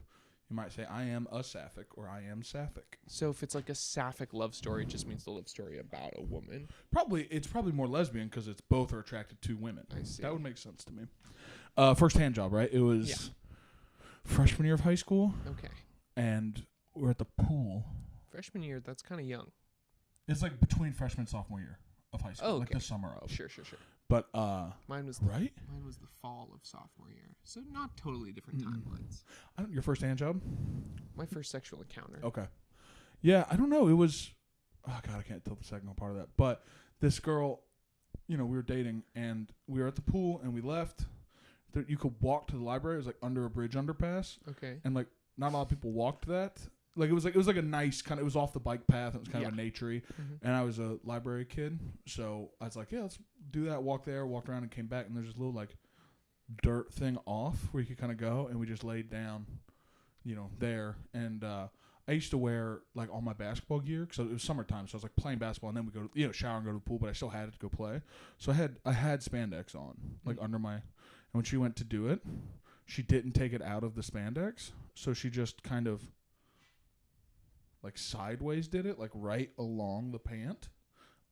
Speaker 2: You might say, I am a sapphic, or I am sapphic.
Speaker 1: So if it's like a sapphic love story, it just means the love story about a woman.
Speaker 2: It's probably more lesbian because it's both are attracted to women.
Speaker 1: I see.
Speaker 2: That would make sense to me. First hand job, right? It was freshman year of high school.
Speaker 1: Okay.
Speaker 2: And we're at the pool.
Speaker 1: Freshman year, that's kind of young.
Speaker 2: It's like between freshman and sophomore year of high school, like the summer of.
Speaker 1: Sure.
Speaker 2: But
Speaker 1: mine was
Speaker 2: right.
Speaker 1: Mine was the fall of sophomore year, so not totally different timelines.
Speaker 2: Your first hand job?
Speaker 1: My first sexual encounter.
Speaker 2: Okay. Yeah, I don't know. It was. Oh God, I can't tell the second part of that. But this girl, we were dating, and we were at the pool, and we left. You could walk to the library. It was like under a bridge underpass.
Speaker 1: Okay.
Speaker 2: And like not a lot of people walked that. Like it was like a nice kind of. It was off the bike path. And it was kind of a naturey.
Speaker 1: Mm-hmm.
Speaker 2: And I was a library kid, so I was like, yeah, let's do that. Walked there, walked around, and came back. And there's this little like dirt thing off where you could kind of go, and we just laid down, there. And I used to wear like all my basketball gear because it was summertime, so I was like playing basketball, and then we go to shower and go to the pool, but I still had it to go play. So I had spandex on like under my. And when she went to do it, she didn't take it out of the spandex, so she just kind of. Like sideways did it, like right along the pant,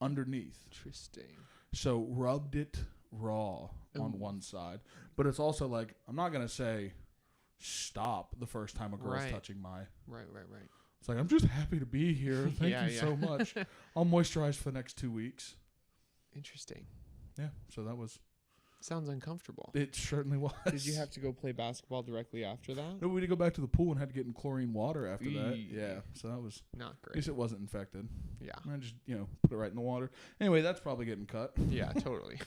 Speaker 2: underneath.
Speaker 1: Interesting.
Speaker 2: So rubbed it raw on one side, but it's also like I'm not gonna say stop the first time a girl's touching my.
Speaker 1: Right.
Speaker 2: It's like I'm just happy to be here. Thank you so much. I'll moisturize for the next 2 weeks.
Speaker 1: Interesting.
Speaker 2: Yeah. So that was.
Speaker 1: Sounds uncomfortable.
Speaker 2: It certainly was.
Speaker 1: Did you have to go play basketball directly after that?
Speaker 2: No, we had to go back to the pool and had to get in chlorine water after that. Yeah, so that was
Speaker 1: not great.
Speaker 2: At least it wasn't infected.
Speaker 1: Yeah.
Speaker 2: I just, put it right in the water. Anyway, that's probably getting cut.
Speaker 1: Yeah, totally.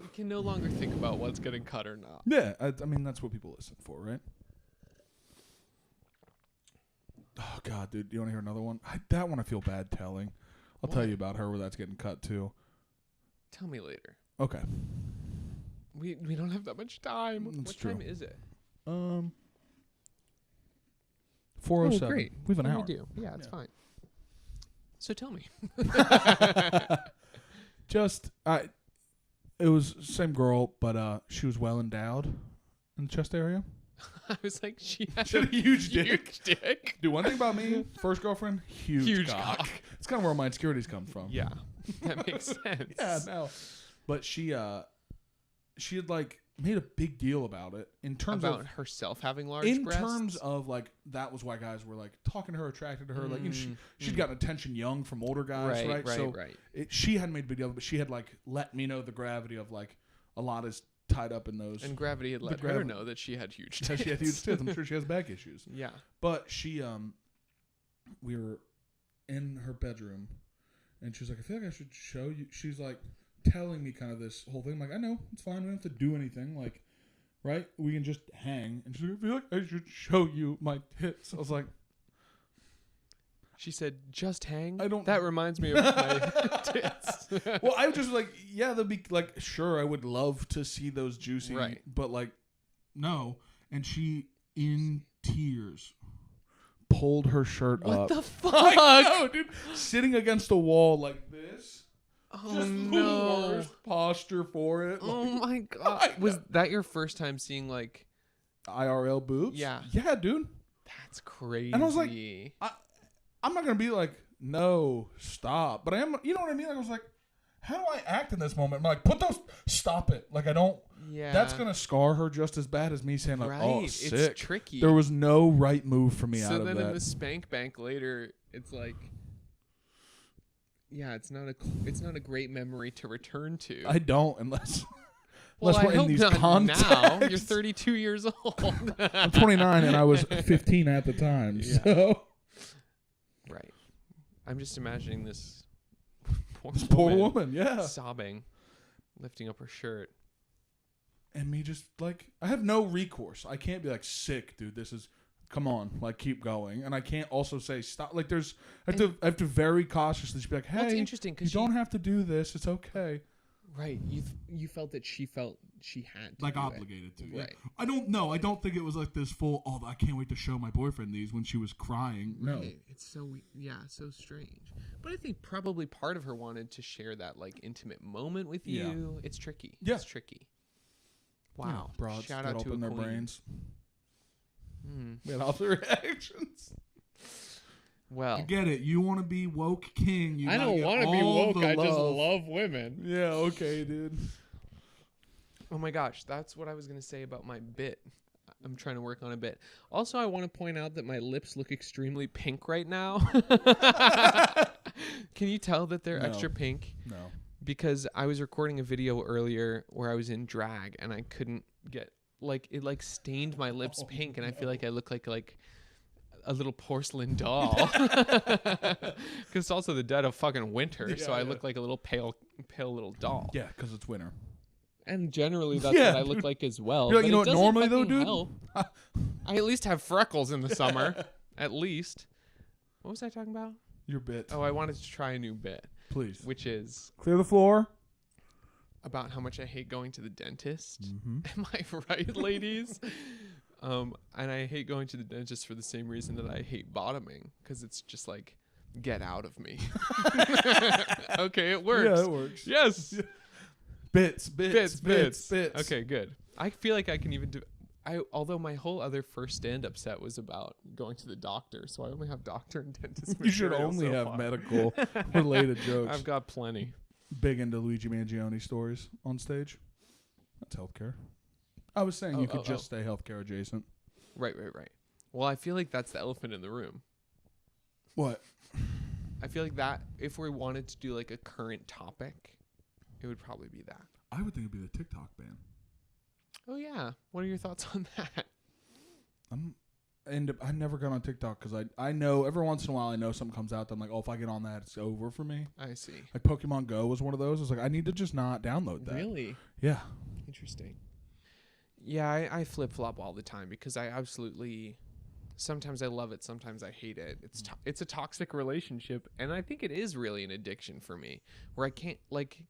Speaker 1: We can no longer think about what's getting cut or not.
Speaker 2: Yeah, I mean, that's what people listen for, right? Oh, God, dude. Do you want to hear another one? That one I feel bad telling. I'll tell you about her where that's getting cut, too.
Speaker 1: Tell me later.
Speaker 2: Okay.
Speaker 1: We don't have that much time. What time is it?
Speaker 2: 4:07.
Speaker 1: Oh, great.
Speaker 2: We have an hour.
Speaker 1: We do. Yeah, it's fine. So tell me.
Speaker 2: It was same girl, but she was well endowed in the chest area.
Speaker 1: I was like, she had
Speaker 2: She had a huge dick.
Speaker 1: dick.
Speaker 2: Dude, one thing about me, first girlfriend, huge cock.
Speaker 1: cock.
Speaker 2: It's kind of where my insecurities come from.
Speaker 1: Yeah, that makes sense.
Speaker 2: Yeah, no. But she had like made a big deal about it in terms
Speaker 1: About
Speaker 2: of
Speaker 1: herself having large
Speaker 2: in
Speaker 1: breasts.
Speaker 2: terms of like that was why guys were like talking to her, attracted to her. Like, you know, she'd gotten attention young from older guys, right? So she hadn't made a big deal, but she had like let me know the gravity of like a lot is tied up in those.
Speaker 1: And gravity had let her know that she had huge tits.
Speaker 2: She had huge tits. I'm sure she has back issues.
Speaker 1: Yeah.
Speaker 2: But she we were in her bedroom and she was like, I feel like I should show you. She's like telling me kind of this whole thing. I'm like, I know, it's fine. We don't have to do anything. Like, right? We can just hang. And she's like, I feel like I should show you my tits. I was like,
Speaker 1: she said, just hang?
Speaker 2: I don't.
Speaker 1: That reminds me of my tits.
Speaker 2: Well, I was just like, yeah, that'd be like, sure, I would love to see those juicy.
Speaker 1: Right.
Speaker 2: But like, no. And she, in tears, pulled her shirt up.
Speaker 1: What the fuck?
Speaker 2: I know, dude. Sitting against the wall like this.
Speaker 1: Oh,
Speaker 2: Just
Speaker 1: no.
Speaker 2: the worst posture for it.
Speaker 1: Oh,
Speaker 2: Like,
Speaker 1: my God. Was that your first time seeing, like...
Speaker 2: IRL boobs?
Speaker 1: Yeah.
Speaker 2: Yeah, dude.
Speaker 1: That's crazy.
Speaker 2: And I was like, I'm not going to be like, no, stop. But I am, you know what I mean? Like, I was like, how do I act in this moment? I'm like, stop it. Like, I don't,
Speaker 1: yeah.
Speaker 2: that's going to scar her just as bad as me saying like, oh, sick.
Speaker 1: It's tricky.
Speaker 2: There was no right move for me out of that.
Speaker 1: So then in the spank bank later, it's like... Yeah, it's not a great memory to return to.
Speaker 2: I don't unless
Speaker 1: well,
Speaker 2: we're
Speaker 1: I
Speaker 2: in
Speaker 1: hope
Speaker 2: these
Speaker 1: not
Speaker 2: contexts.
Speaker 1: now. You're 32 years old.
Speaker 2: I'm 29 and I was 15 at the time.
Speaker 1: Yeah.
Speaker 2: So
Speaker 1: right. I'm just imagining this
Speaker 2: poor woman, yeah,
Speaker 1: sobbing, lifting up her shirt.
Speaker 2: And me just like, I have no recourse. I can't be like, sick, dude. This is, come on, like, keep going. And I can't also say stop. Like, there's, I have to very cautiously just be like, hey,
Speaker 1: well, it's interesting
Speaker 2: you don't have to do this. It's okay.
Speaker 1: Right. You felt that she felt she had to
Speaker 2: like
Speaker 1: do
Speaker 2: obligated to.
Speaker 1: Right.
Speaker 2: Yeah. I don't know. I don't think it was like this full, oh, I can't wait to show my boyfriend these when she was crying. No.
Speaker 1: Right. It's so, so strange. But I think probably part of her wanted to share that, like, intimate moment with you. It's tricky.
Speaker 2: Yeah.
Speaker 1: It's tricky. Wow.
Speaker 2: Yeah, broads
Speaker 1: Shout
Speaker 2: that
Speaker 1: out to
Speaker 2: open
Speaker 1: a
Speaker 2: their
Speaker 1: queen.
Speaker 2: brains.
Speaker 1: Mm.
Speaker 2: And all the reactions.
Speaker 1: Well,
Speaker 2: I get it. You want to be woke king. You
Speaker 1: I don't
Speaker 2: want to
Speaker 1: be woke. I just
Speaker 2: love.
Speaker 1: love women.
Speaker 2: Yeah, okay, dude.
Speaker 1: Oh my gosh, that's what I was going to say about my bit. I'm trying to work on a bit. Also, I want to point out that my lips look extremely pink right now. Can you tell that they're
Speaker 2: No.
Speaker 1: extra pink?
Speaker 2: No.
Speaker 1: Because I was recording a video earlier where I was in drag and I couldn't get, like, it like stained my lips pink and I feel like I look like a little porcelain doll. Because it's also the dead of fucking winter, so I look like a little pale little doll.
Speaker 2: Yeah, because it's winter.
Speaker 1: And generally that's
Speaker 2: Yeah,
Speaker 1: what I look like as well.
Speaker 2: You're like,
Speaker 1: but
Speaker 2: you know
Speaker 1: it
Speaker 2: what
Speaker 1: doesn't
Speaker 2: normally though,
Speaker 1: fucking
Speaker 2: dude?
Speaker 1: help. I at least have freckles in the summer. At least. What was I talking about?
Speaker 2: Your bit.
Speaker 1: Oh, I wanted to try a new bit.
Speaker 2: Please.
Speaker 1: Which is
Speaker 2: Clear the floor.
Speaker 1: about how much I hate going to the dentist.
Speaker 2: Mm-hmm.
Speaker 1: Am I right, ladies? And I hate going to the dentist for the same reason that I hate bottoming, because it's just like, get out of me. Okay, it works.
Speaker 2: Yeah, it works.
Speaker 1: Yes.
Speaker 2: Bits.
Speaker 1: Okay, good. I feel like I can even do. Although my whole other first stand-up set was about going to the doctor, so I only have doctor and dentist.
Speaker 2: You should
Speaker 1: material
Speaker 2: only
Speaker 1: so
Speaker 2: have
Speaker 1: far.
Speaker 2: medical related jokes.
Speaker 1: I've got plenty.
Speaker 2: Big into Luigi Mangione stories on stage. That's healthcare. I was saying you could just stay healthcare adjacent.
Speaker 1: Right. Well, I feel like that's the elephant in the room.
Speaker 2: What?
Speaker 1: I feel like that if we wanted to do like a current topic, it would probably be that.
Speaker 2: I would think it'd be the TikTok ban.
Speaker 1: Oh yeah. What are your thoughts on that?
Speaker 2: I've never gone on TikTok because I know every once in a while I know something comes out that I'm like, oh, if I get on that, it's over for me.
Speaker 1: I see.
Speaker 2: Like Pokemon Go was one of those. I was like, I need to just not download that.
Speaker 1: Really?
Speaker 2: Yeah.
Speaker 1: Interesting. Yeah, I flip-flop all the time because I absolutely... Sometimes I love it, sometimes I hate it. It's a toxic relationship, and I think it is really an addiction for me, where I can't, like...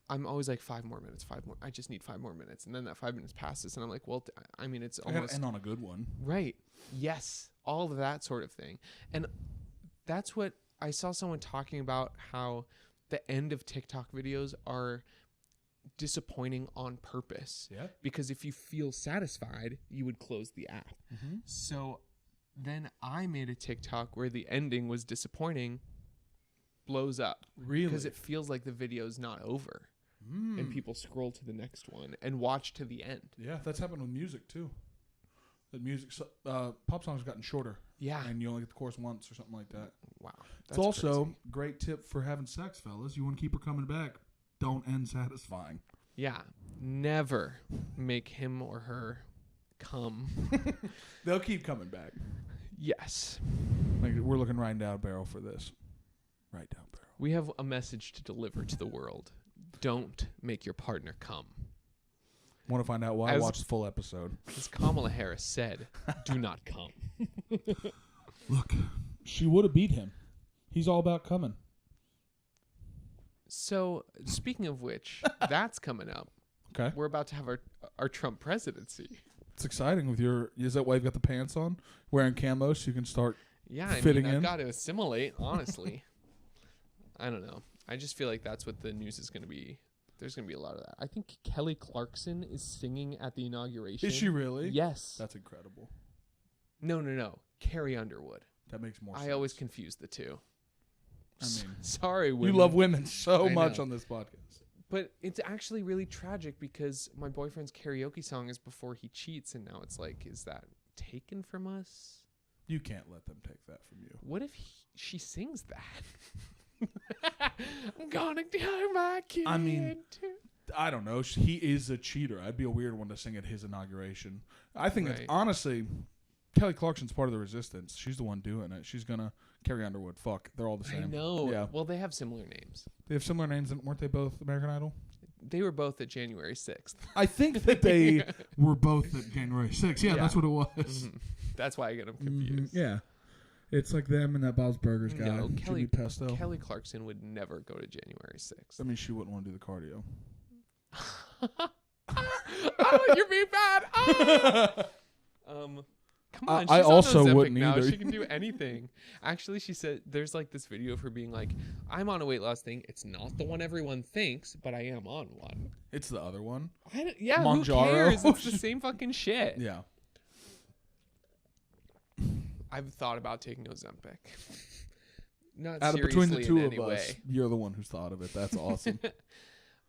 Speaker 1: I'm always like 5 more minutes, 5 more. I just need 5 more minutes, and then that 5 minutes passes, and I'm like, well, I mean, it's
Speaker 2: I gotta
Speaker 1: almost...
Speaker 2: end on a good one.
Speaker 1: Right. Yes. All of that sort of thing. And that's what I saw someone talking about, how the end of TikTok videos are disappointing on purpose.
Speaker 2: Yeah.
Speaker 1: Because if you feel satisfied, you would close the app.
Speaker 2: Mm-hmm.
Speaker 1: So then I made a TikTok where the ending was disappointing, blows up.
Speaker 2: Really?
Speaker 1: Because it feels like the video's not over. And people scroll to the next one and watch to the end.
Speaker 2: Yeah, that's happened with music too. The music, pop songs have gotten shorter.
Speaker 1: Yeah.
Speaker 2: And you only get the chorus once or something like that.
Speaker 1: Wow.
Speaker 2: It's also great tip for having sex, fellas. You want to keep her coming back. Don't end satisfying.
Speaker 1: Yeah. Never make him or her come.
Speaker 2: They'll keep coming back.
Speaker 1: Yes.
Speaker 2: Like, we're looking right down barrel for this. Right down barrel.
Speaker 1: We have a message to deliver to the world. Don't make your partner come.
Speaker 2: Want to find out why? Watch the full episode.
Speaker 1: As Kamala Harris said, do not come.
Speaker 2: Look, she would have beat him. He's all about coming.
Speaker 1: So, speaking of which, that's coming up.
Speaker 2: Okay.
Speaker 1: We're about to have our Trump presidency.
Speaker 2: It's exciting with your... Is that why you've got the pants on? Wearing camos so you can start
Speaker 1: fitting
Speaker 2: in?
Speaker 1: I've got to assimilate, honestly. I don't know. I just feel like that's what the news is going to be. There's going to be a lot of that. I think Kelly Clarkson is singing at the inauguration.
Speaker 2: Is she really?
Speaker 1: Yes.
Speaker 2: That's incredible.
Speaker 1: No. Carrie Underwood.
Speaker 2: That makes more sense.
Speaker 1: I always confuse the two.
Speaker 2: I mean...
Speaker 1: Sorry, women.
Speaker 2: You love women so
Speaker 1: I
Speaker 2: much
Speaker 1: know.
Speaker 2: on this podcast.
Speaker 1: But it's actually really tragic because my boyfriend's karaoke song is Before He Cheats, and now it's like, is that taken from us?
Speaker 2: You can't let them take that from you.
Speaker 1: What if she sings that? I'm gonna tell my kid.
Speaker 2: I mean, I don't know. He is a cheater. I'd be a weird one to sing at his inauguration. I think it's
Speaker 1: Right.
Speaker 2: honestly, Kelly Clarkson's part of the resistance. She's the one doing it. She's gonna Carrie Underwood. Fuck, they're all the same.
Speaker 1: I know.
Speaker 2: Yeah,
Speaker 1: Well, they have similar names.
Speaker 2: they have similar names, and weren't they both American Idol?
Speaker 1: They were both at January 6th.
Speaker 2: I think that they were both at January 6th. Yeah,
Speaker 1: Yeah.
Speaker 2: that's what it was.
Speaker 1: Mhm. That's why I get them confused.
Speaker 2: Yeah, it's like them and that Bob's Burgers guy.
Speaker 1: No,
Speaker 2: Jimmy Pesto.
Speaker 1: Kelly Clarkson would never go to January 6th.
Speaker 2: I mean, she wouldn't want to do the cardio.
Speaker 1: Oh, you're being bad. Oh! Come on, she's
Speaker 2: I
Speaker 1: on
Speaker 2: also
Speaker 1: Ozempic
Speaker 2: wouldn't
Speaker 1: now.
Speaker 2: either.
Speaker 1: She can do anything. Actually, she said there's like this video of her being like, "I'm on a weight loss thing. It's not the one everyone thinks, but I am on one."
Speaker 2: It's the other one.
Speaker 1: Who
Speaker 2: Monjaro.
Speaker 1: cares? It's the same fucking shit.
Speaker 2: Yeah.
Speaker 1: I've thought about taking Ozempic. Not
Speaker 2: Out of
Speaker 1: seriously
Speaker 2: between the two
Speaker 1: in
Speaker 2: of
Speaker 1: any
Speaker 2: us,
Speaker 1: way.
Speaker 2: you're the one who's thought of it. That's awesome.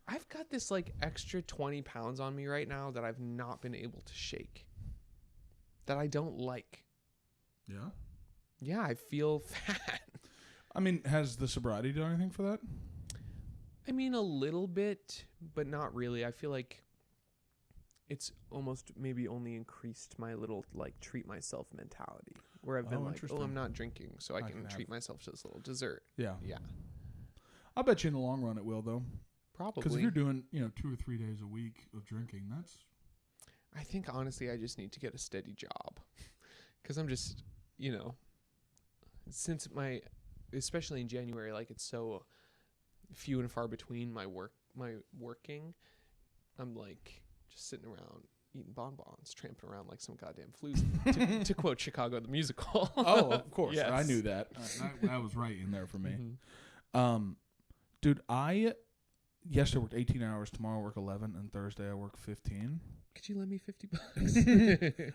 Speaker 1: I've got this like extra 20 pounds on me right now that I've not been able to shake. That I don't like.
Speaker 2: Yeah.
Speaker 1: Yeah, I feel fat.
Speaker 2: I mean, has the sobriety done anything for that?
Speaker 1: I mean, a little bit, but not really. I feel like it's almost maybe only increased my little like treat myself mentality, where I've been like, oh,
Speaker 2: interesting.
Speaker 1: I'm not drinking, so I
Speaker 2: I
Speaker 1: can
Speaker 2: can
Speaker 1: treat
Speaker 2: have-
Speaker 1: myself to this little dessert.
Speaker 2: Yeah.
Speaker 1: Yeah,
Speaker 2: I bet you in the long run it will, though.
Speaker 1: probably.
Speaker 2: Because if you're doing, 2 or 3 days a week of drinking, that's...
Speaker 1: I think honestly, I just need to get a steady job, because I'm just, since especially in January, like it's so few and far between my working. I'm like just sitting around eating bonbons, tramping around like some goddamn floozy. to quote Chicago the musical.
Speaker 2: Oh, of course.
Speaker 1: Yes.
Speaker 2: I knew that. That was right in there for me.
Speaker 1: Mhm.
Speaker 2: Dude, yesterday worked 18 hours. Tomorrow I work 11. And Thursday I work 15.
Speaker 1: Could you lend me $50?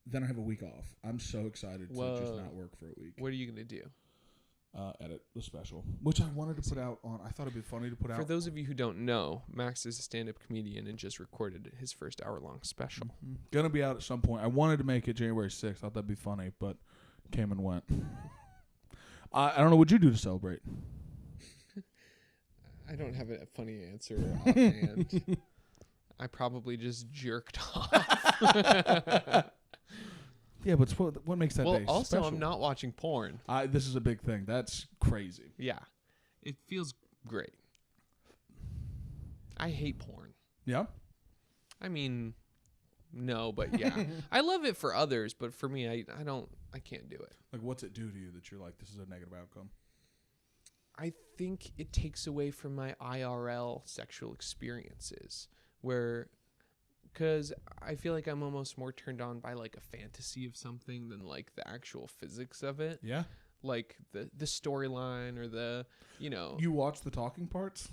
Speaker 2: Then I have a week off. I'm so excited to just
Speaker 1: Whoa.
Speaker 2: not work for a week.
Speaker 1: What are you gonna do?
Speaker 2: Edit the special, which I wanted to put out on. I thought it'd be funny to put out.
Speaker 1: For those of you who don't know, Max is a stand-up comedian and just recorded his first hour-long special.
Speaker 2: Gonna be out at some point. I wanted to make it January 6th. Thought that'd be funny, but came and went. I don't know. What'd you do to celebrate?
Speaker 1: I don't have a funny answer offhand. I probably just jerked off.
Speaker 2: Yeah, but what makes that
Speaker 1: Well,
Speaker 2: day
Speaker 1: also,
Speaker 2: special?
Speaker 1: I'm not watching porn.
Speaker 2: This is a big thing. That's crazy.
Speaker 1: Yeah. It feels great. I hate porn.
Speaker 2: Yeah.
Speaker 1: I mean, no, but yeah. I love it for others, but for me, I can't do it.
Speaker 2: Like, what's it do to you that you're like, this is a negative outcome?
Speaker 1: I think it takes away from my IRL sexual experiences because I feel like I'm almost more turned on by like a fantasy of something than like the actual physics of it.
Speaker 2: Yeah.
Speaker 1: Like the storyline or the.
Speaker 2: You watch the talking parts?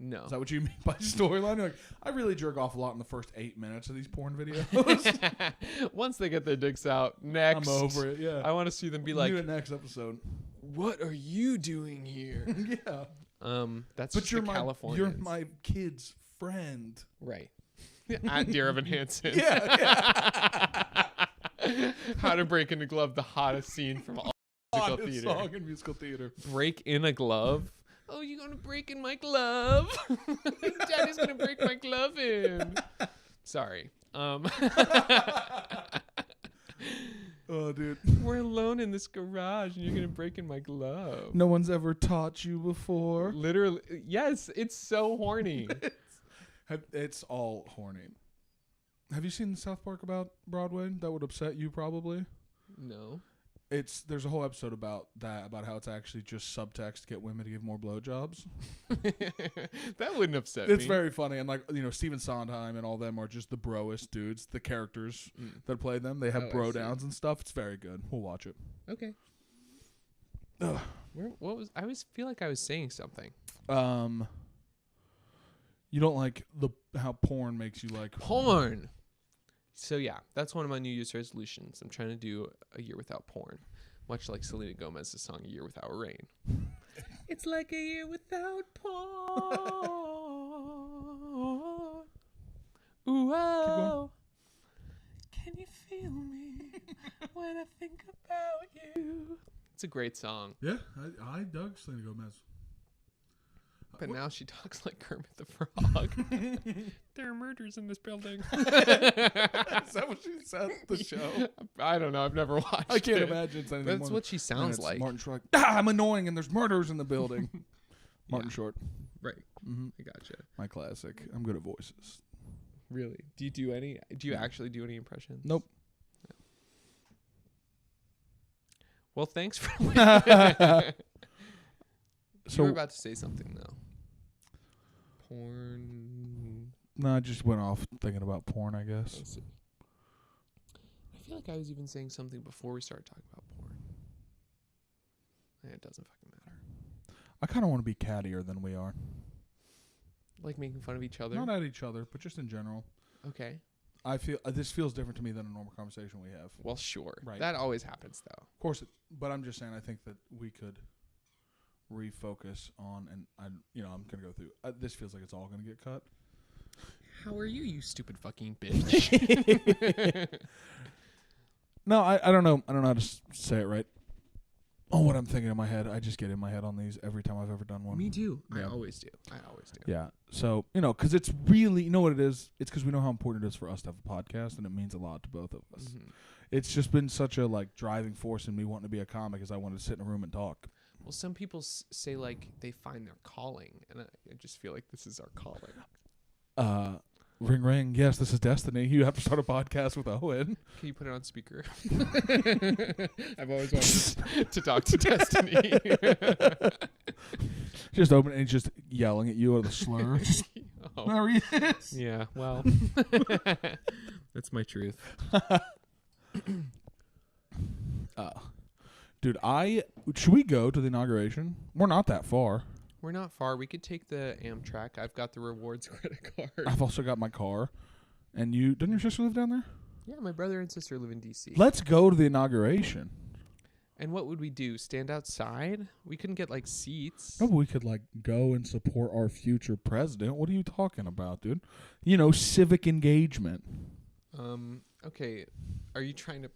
Speaker 1: No.
Speaker 2: Is that what you mean by storyline? You're like, I really jerk off a lot in the first 8 minutes of these porn videos.
Speaker 1: Once they get their dicks out, next.
Speaker 2: I'm over it. Yeah.
Speaker 1: I want to see them be
Speaker 2: We'll
Speaker 1: like,
Speaker 2: do it next episode.
Speaker 1: "What are you doing here?"
Speaker 2: Yeah.
Speaker 1: That's
Speaker 2: But
Speaker 1: just
Speaker 2: you're
Speaker 1: the
Speaker 2: my
Speaker 1: Californians.
Speaker 2: you're my kid's friend.
Speaker 1: Right. At Dear Evan Hansen.
Speaker 2: Yeah.
Speaker 1: How to Break in a Glove, the hottest scene from all musical
Speaker 2: Hottest
Speaker 1: theater.
Speaker 2: song in musical theater.
Speaker 1: Break in a glove. Oh, you're gonna break in my glove? Daddy's gonna break my glove in. Sorry.
Speaker 2: Oh, dude.
Speaker 1: We're alone in this garage, and you're gonna break in my glove.
Speaker 2: No one's ever taught you before.
Speaker 1: Literally, yes. It's so horny.
Speaker 2: It's all horny. Have you seen the South Park about Broadway? That would upset you probably.
Speaker 1: No.
Speaker 2: There's a whole episode about that, about how it's actually just subtext to get women to give more blowjobs.
Speaker 1: That wouldn't upset
Speaker 2: It's
Speaker 1: me.
Speaker 2: very funny, and Stephen Sondheim and all them are just the broest dudes. The characters that play them, they have
Speaker 1: Oh, I
Speaker 2: bro
Speaker 1: see.
Speaker 2: downs and stuff. It's very good. We'll watch it.
Speaker 1: Okay.
Speaker 2: Ugh.
Speaker 1: What was? I always feel like I was saying something.
Speaker 2: You don't like how porn makes you like
Speaker 1: Porn. So yeah, that's one of my New Year's resolutions. I'm trying to do a year without porn, much like Selena Gomez's song "A Year Without Rain." It's like a year without porn. Ooh, oh. Can you feel me when I think about you? It's a great song,
Speaker 2: Yeah, I dug Selena Gomez.
Speaker 1: but now she talks like Kermit the Frog. There are murders in this building.
Speaker 2: Is that what she said? The show?
Speaker 1: I don't know. I've never watched.
Speaker 2: I can't
Speaker 1: it.
Speaker 2: imagine it's anything.
Speaker 1: That's
Speaker 2: more
Speaker 1: what she
Speaker 2: than
Speaker 1: sounds
Speaker 2: it's
Speaker 1: like.
Speaker 2: Martin Short. I'm annoying, and there's murders in the building. Martin
Speaker 1: Yeah.
Speaker 2: Short.
Speaker 1: Right.
Speaker 2: Mm-hmm.
Speaker 1: I gotcha.
Speaker 2: My classic. I'm good at voices.
Speaker 1: Really? Do you do any? Do you actually do any impressions?
Speaker 2: Nope.
Speaker 1: Well, thanks for. You
Speaker 2: So
Speaker 1: were about to say something though. Porn.
Speaker 2: no, I just went off thinking about porn. I guess.
Speaker 1: Let's see. I feel like I was even saying something before we started talking about porn. It doesn't fucking matter.
Speaker 2: I kind of want to be cattier than we are.
Speaker 1: Like making fun of each other.
Speaker 2: Not at each other, but just in general.
Speaker 1: Okay.
Speaker 2: I feel this feels different to me than a normal conversation we have.
Speaker 1: Well, sure.
Speaker 2: Right.
Speaker 1: That always happens though.
Speaker 2: Of course, but I'm just saying I think that we could refocus on, and I'm gonna go through. This feels like it's all gonna get cut.
Speaker 1: How are you stupid fucking bitch?
Speaker 2: No, I don't know. I don't know how to say it right. Oh, what I'm thinking in my head. I just get in my head on these every time I've ever done one.
Speaker 1: Me too. I
Speaker 2: Yeah.
Speaker 1: always do.
Speaker 2: Yeah. So, because it's really, what it is? It's because we know how important it is for us to have a podcast, and it means a lot to both of us.
Speaker 1: Mhm.
Speaker 2: It's just been such a, driving force in me wanting to be a comic as I wanted to sit in a room and talk.
Speaker 1: Well, some people say, like, they find their calling, and I just feel like this is our calling.
Speaker 2: Ring, ring. Yes, this is Destiny. You have to start a podcast with Owen.
Speaker 1: Can you put it on speaker? I've always wanted to talk to Destiny.
Speaker 2: Just open it and he's just yelling at you with a slur.
Speaker 1: Oh.
Speaker 2: There he is.
Speaker 1: Yeah, well, that's my truth.
Speaker 2: Dude, should we go to the inauguration? We're not that far.
Speaker 1: We're not far. We could take the Amtrak. I've got the rewards credit card.
Speaker 2: I've also got my car. And doesn't your sister live down there?
Speaker 1: Yeah, my brother and sister live in D.C.
Speaker 2: Let's go to the inauguration.
Speaker 1: And what would we do? Stand outside? We couldn't get, like, seats.
Speaker 2: No, but we could, go and support our future president. What are you talking about, dude? Civic engagement.
Speaker 1: Okay. Are you trying to...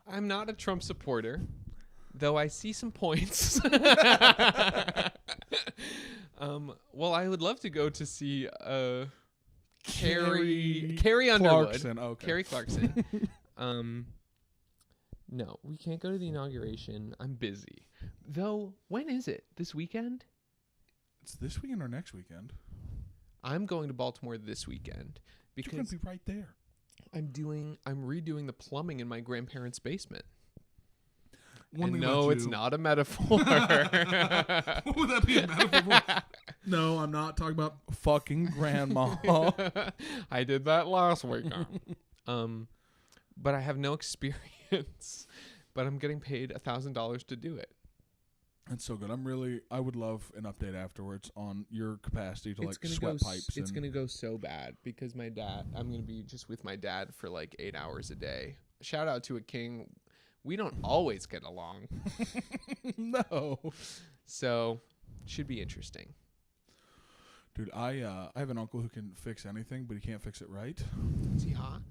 Speaker 1: I'm not a Trump supporter, though I see some points. Well, I would love to go to see Carrie Underwood.
Speaker 2: Clarkson. Okay.
Speaker 1: Carrie Clarkson. No, we can't go to the inauguration. I'm busy. Though, when is it? This weekend?
Speaker 2: It's this weekend or next weekend?
Speaker 1: I'm going to Baltimore this weekend
Speaker 2: You're going
Speaker 1: because
Speaker 2: to be right there.
Speaker 1: I'm redoing the plumbing in my grandparents' basement.
Speaker 2: One
Speaker 1: And
Speaker 2: thing
Speaker 1: no,
Speaker 2: about
Speaker 1: it's
Speaker 2: you-
Speaker 1: not a metaphor.
Speaker 2: What would that be a metaphor for? No, I'm not talking about fucking grandma.
Speaker 1: I did that last weekend. But I have no experience. But I'm getting paid $1,000 to do it.
Speaker 2: That's so good. I would love an update afterwards on your capacity to
Speaker 1: It's gonna
Speaker 2: sweat pipes.
Speaker 1: It's gonna go so bad because I'm gonna be just with my dad for like 8 hours a day. Shout out to a king. We don't always get along.
Speaker 2: No.
Speaker 1: So, should be interesting.
Speaker 2: Dude, I have an uncle who can fix anything, but he can't fix it right.
Speaker 1: Is he hot?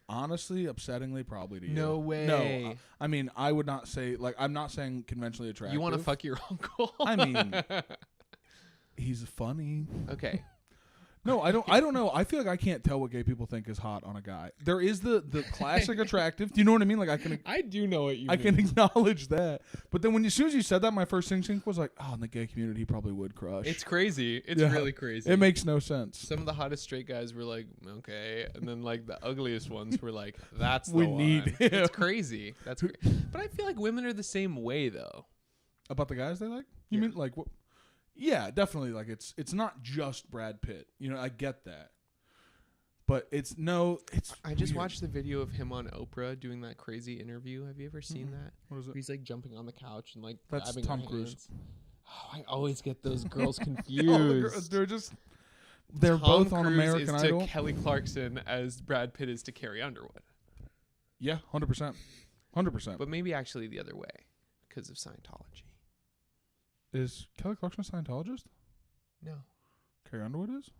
Speaker 2: Honestly, upsettingly, probably to you.
Speaker 1: No way.
Speaker 2: No, I mean, I would not say, like, I'm not saying conventionally attractive.
Speaker 1: You want to fuck your uncle?
Speaker 2: I mean, he's funny.
Speaker 1: Okay.
Speaker 2: No, I don't know. I feel like I can't tell what gay people think is hot on a guy. There is the classic attractive. Do you know what I mean? Like
Speaker 1: I do know what you mean.
Speaker 2: I can acknowledge that. But then as soon as you said that, my first instinct was like, oh, in the gay community, he probably would crush.
Speaker 1: It's crazy. It's really crazy.
Speaker 2: It makes no sense.
Speaker 1: Some of the hottest straight guys were like, okay, and then like the ugliest ones were like, that's
Speaker 2: We
Speaker 1: the one.
Speaker 2: need him.
Speaker 1: It's crazy. But I feel like women are the same way though.
Speaker 2: About the guys they like? You mean like what? Yeah, definitely. Like it's not just Brad Pitt. You know, I get that. But it's.
Speaker 1: I just watched the video of him on Oprah doing that crazy interview. Have you ever seen that?
Speaker 2: What is it?
Speaker 1: Where he's like jumping on the couch and like
Speaker 2: That's
Speaker 1: grabbing
Speaker 2: Tom
Speaker 1: her
Speaker 2: Cruise.
Speaker 1: hands. Oh, I always get those girls
Speaker 2: All the
Speaker 1: confused.
Speaker 2: girls, they're
Speaker 1: Tom
Speaker 2: both on
Speaker 1: Cruise
Speaker 2: American
Speaker 1: is
Speaker 2: Idol.
Speaker 1: to Kelly Clarkson as Brad Pitt is to Carrie Underwood.
Speaker 2: Yeah, 100%. 100%.
Speaker 1: But maybe actually the other way because of Scientology.
Speaker 2: Is Kelly Clarkson a Scientologist?
Speaker 1: No.
Speaker 2: Carrie Underwood is?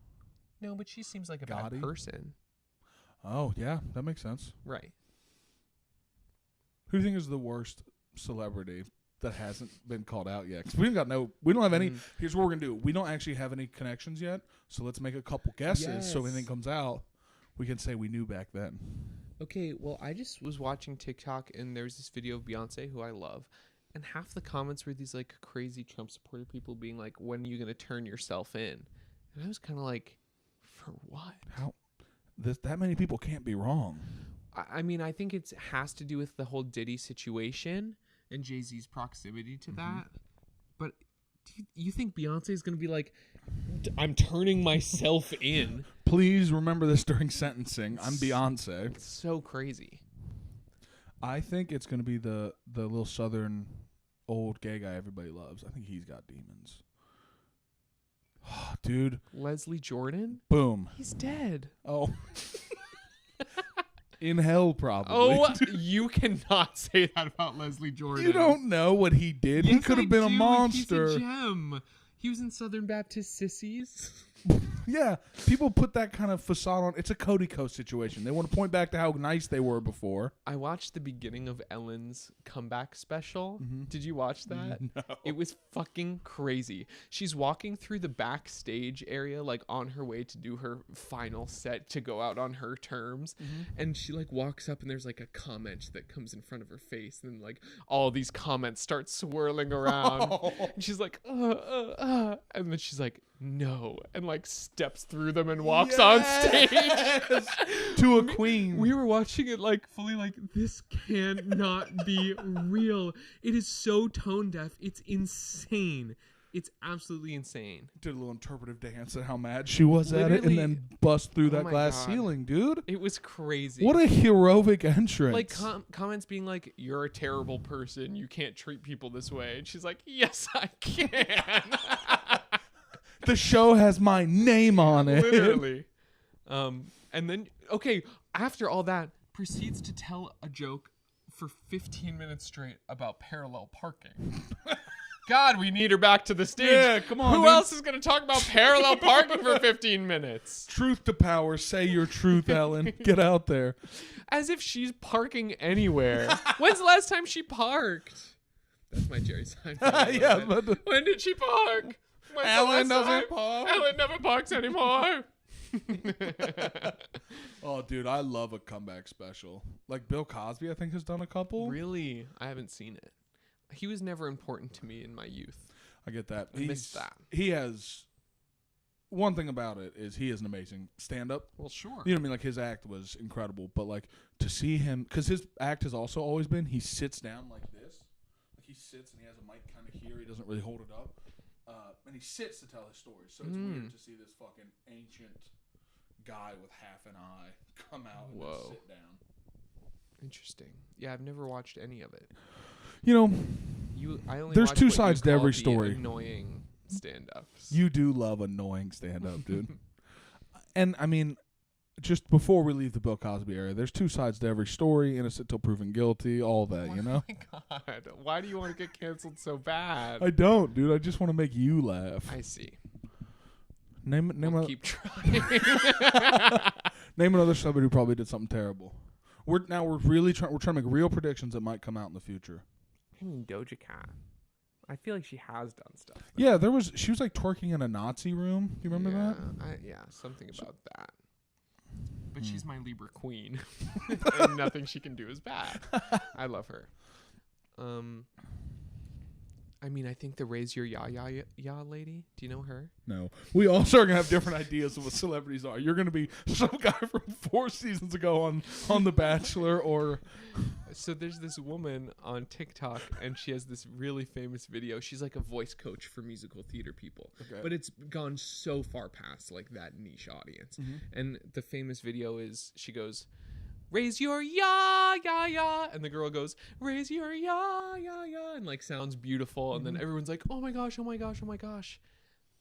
Speaker 1: No, but she seems like a
Speaker 2: Gotti?
Speaker 1: bad person.
Speaker 2: Oh, yeah, that makes sense.
Speaker 1: Right.
Speaker 2: Who do you think is the worst celebrity that hasn't been called out yet? 'Cause we don't have any. Here's what we're gonna do. We don't actually have any connections yet, so let's make a couple guesses. So when anything comes out, we can say we knew back then.
Speaker 1: Okay, well, I just was watching TikTok and there was this video of Beyonce, who I love, and half the comments were these like crazy Trump supporter people being like, "When are you gonna turn yourself in?" And I was kind of like, "For what?"
Speaker 2: How? That many people can't be wrong.
Speaker 1: I mean, I think it has to do with the whole Diddy situation and Jay-Z's proximity to that. But do you think Beyonce is going to be like, I'm turning myself in?
Speaker 2: Please remember this during sentencing. I'm Beyonce.
Speaker 1: It's so crazy.
Speaker 2: I think it's going to be the little southern old gay guy everybody loves. I think he's got demons. Dude.
Speaker 1: Leslie Jordan?
Speaker 2: Boom.
Speaker 1: He's dead.
Speaker 2: Oh. In hell, probably.
Speaker 1: Oh, you cannot say that about Leslie Jordan.
Speaker 2: You don't know what he did. He could have been a monster.
Speaker 1: He's a gem. He was in Southern Baptist Sissies.
Speaker 2: Yeah, people put that kind of facade on. It's a Cody Coast situation. They want to point back to how nice they were before.
Speaker 1: I watched the beginning of Ellen's comeback special. Did you watch that?
Speaker 2: No.
Speaker 1: It was fucking crazy. She's walking through the backstage area, like on her way to do her final set to go out on her terms. And she like walks up and there's like a comment that comes in front of her face. And like all these comments start swirling around. And she's like, and then she's like, no, and like steps through them and walks on stage
Speaker 2: To a queen.
Speaker 1: We were watching it like fully like, this cannot be real. It is so tone deaf. It's insane. It's absolutely insane.
Speaker 2: Did a little interpretive dance at how mad she was at it and then bust through that
Speaker 1: my
Speaker 2: glass
Speaker 1: God.
Speaker 2: ceiling, dude.
Speaker 1: It was crazy.
Speaker 2: What a heroic entrance.
Speaker 1: like comments being like, you're a terrible person. You can't treat people this way. And she's like, yes, I can.
Speaker 2: The show has my name on it.
Speaker 1: Literally. And then, okay, after all that, proceeds to tell a joke for 15 minutes straight about parallel parking. God, we need her back to the stage.
Speaker 2: Yeah, come on,
Speaker 1: Who
Speaker 2: dude.
Speaker 1: else is going to talk about parallel parking for 15 minutes?
Speaker 2: Truth to power. Say your truth, Ellen. Get out there.
Speaker 1: As if she's parking anywhere. When's the last time she parked? That's my Jerry Seinfeld.
Speaker 2: Yeah,
Speaker 1: moment.
Speaker 2: but
Speaker 1: When did she park? When's the
Speaker 2: Ellen
Speaker 1: last
Speaker 2: doesn't
Speaker 1: time?
Speaker 2: park.
Speaker 1: Ellen never parks anymore.
Speaker 2: oh, dude, I love a comeback special. Like Bill Cosby, I think, has done a couple.
Speaker 1: Really? I haven't seen it. He was never important to me in my youth.
Speaker 2: I get that.
Speaker 1: I missed that.
Speaker 2: He has one thing about it is he is an amazing stand-up.
Speaker 1: Well, sure.
Speaker 2: You know what I mean? Like his act was incredible, but like to see him, because his act has also always been he sits down like this, like he sits and he has a mic kind of here. He doesn't really hold it up, and he sits to tell his stories. So it's weird to see this fucking ancient guy with half an eye come out and just sit down.
Speaker 1: Interesting. Yeah, I've never watched any of it.
Speaker 2: You know,
Speaker 1: I only
Speaker 2: There's
Speaker 1: watch
Speaker 2: two
Speaker 1: what you
Speaker 2: sides to
Speaker 1: call
Speaker 2: every
Speaker 1: the
Speaker 2: story.
Speaker 1: Annoying stand-ups.
Speaker 2: You do love annoying stand-up, dude. And, I mean, just before we leave the Bill Cosby era, there's two sides to every story, innocent till proven guilty, all that, you know?
Speaker 1: Oh my god! Why do you want to get canceled so bad?
Speaker 2: I don't, dude. I just want to make you laugh.
Speaker 1: I see.
Speaker 2: Name
Speaker 1: Keep trying.
Speaker 2: name another celebrity who probably did something terrible. We're really trying to make real predictions that might come out in the future.
Speaker 1: I mean, Doja Cat. I feel like she has done stuff.
Speaker 2: Yeah, she was like twerking in a Nazi room. Do you remember that?
Speaker 1: Yeah, something about that. But she's my Libra queen, and nothing she can do is bad. I love her. I mean, I think the Raise Your Ya lady. Do you know her?
Speaker 2: No. We also are going to have different ideas of what celebrities are. You're going to be some guy from 4 seasons ago on The Bachelor or...
Speaker 1: So there's this woman on TikTok, and she has this really famous video. She's like a voice coach for musical theater people. Okay. But it's gone so far past like that niche audience. Mm-hmm. And the famous video is she goes... Raise your ya, ya, ya. And the girl goes, raise your ya, ya, ya. And like sounds beautiful. And then everyone's like, oh my gosh, oh my gosh, oh my gosh.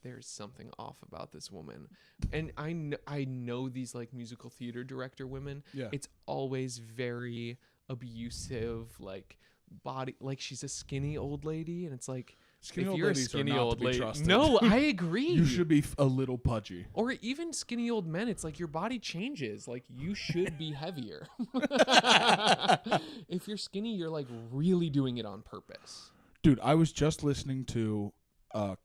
Speaker 1: There's something off about this woman. And I know these like musical theater director women. Yeah. It's always very abusive, like body, like she's a skinny old lady. And it's like, if you're a skinny old lady, no, I agree.
Speaker 2: You should be a little pudgy.
Speaker 1: Or even skinny old men. It's like your body changes. Like you should be heavier. If you're skinny, you're like really doing it on purpose.
Speaker 2: Dude, I was just listening to a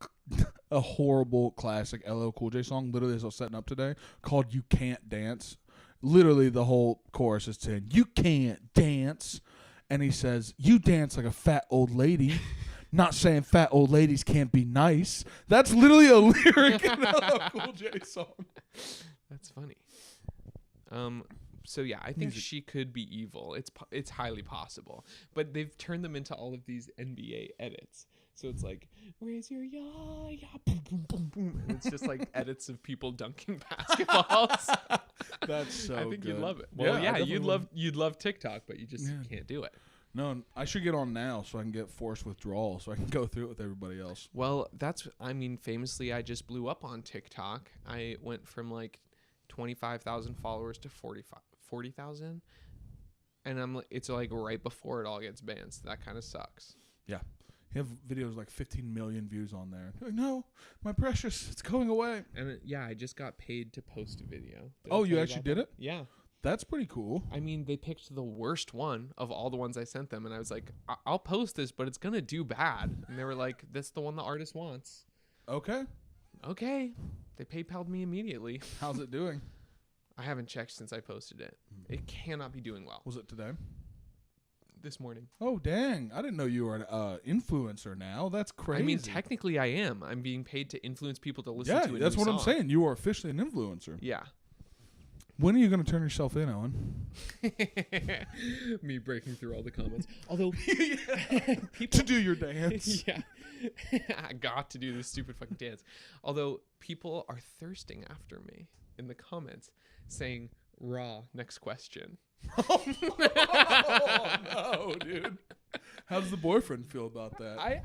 Speaker 2: horrible classic LL Cool J song, literally as I was setting up today, called "You Can't Dance." Literally, the whole chorus is saying, "You can't dance," and he says, "You dance like a fat old lady." Not saying fat old ladies can't be nice. That's literally a lyric in a Cool J song.
Speaker 1: That's funny. So yeah, I think she could be evil. It's highly possible. But they've turned them into all of these NBA edits. So it's like, raise your ya, boom, boom, boom, boom. And it's just like edits of people dunking basketballs.
Speaker 2: That's so
Speaker 1: I think
Speaker 2: good.
Speaker 1: you'd love it. Well, yeah you'd love TikTok, but you just can't do it.
Speaker 2: No, I should get on now so I can get forced withdrawal so I can go through it with everybody else.
Speaker 1: Well, famously, I just blew up on TikTok. I went from like 25,000 followers to 40,000. And it's like right before it all gets banned. So that kind of sucks.
Speaker 2: Yeah. You have videos like 15 million views on there. Like, no, my precious, it's going away.
Speaker 1: And I just got paid to post a video.
Speaker 2: Oh, you actually did it?
Speaker 1: Yeah.
Speaker 2: That's pretty cool.
Speaker 1: I mean, they picked the worst one of all the ones I sent them, and I was like, I'll post this, but it's going to do bad. And they were like, that's the one the artist wants.
Speaker 2: Okay.
Speaker 1: They PayPal'd me immediately.
Speaker 2: How's it doing?
Speaker 1: I haven't checked since I posted it. It cannot be doing well.
Speaker 2: Was it today?
Speaker 1: This morning.
Speaker 2: Oh, dang. I didn't know you were an influencer now. That's crazy.
Speaker 1: I mean, technically I am. I'm being paid to influence people to listen to a new
Speaker 2: that's what
Speaker 1: song.
Speaker 2: I'm saying. You are officially an influencer.
Speaker 1: Yeah.
Speaker 2: When are you going to turn yourself in, Owen?
Speaker 1: Me breaking through all the comments. Although,
Speaker 2: to do your dance.
Speaker 1: Yeah. I got to do this stupid fucking dance. Although, people are thirsting after me in the comments saying, raw, next question.
Speaker 2: Oh, no, dude. How does the boyfriend feel about that?
Speaker 1: I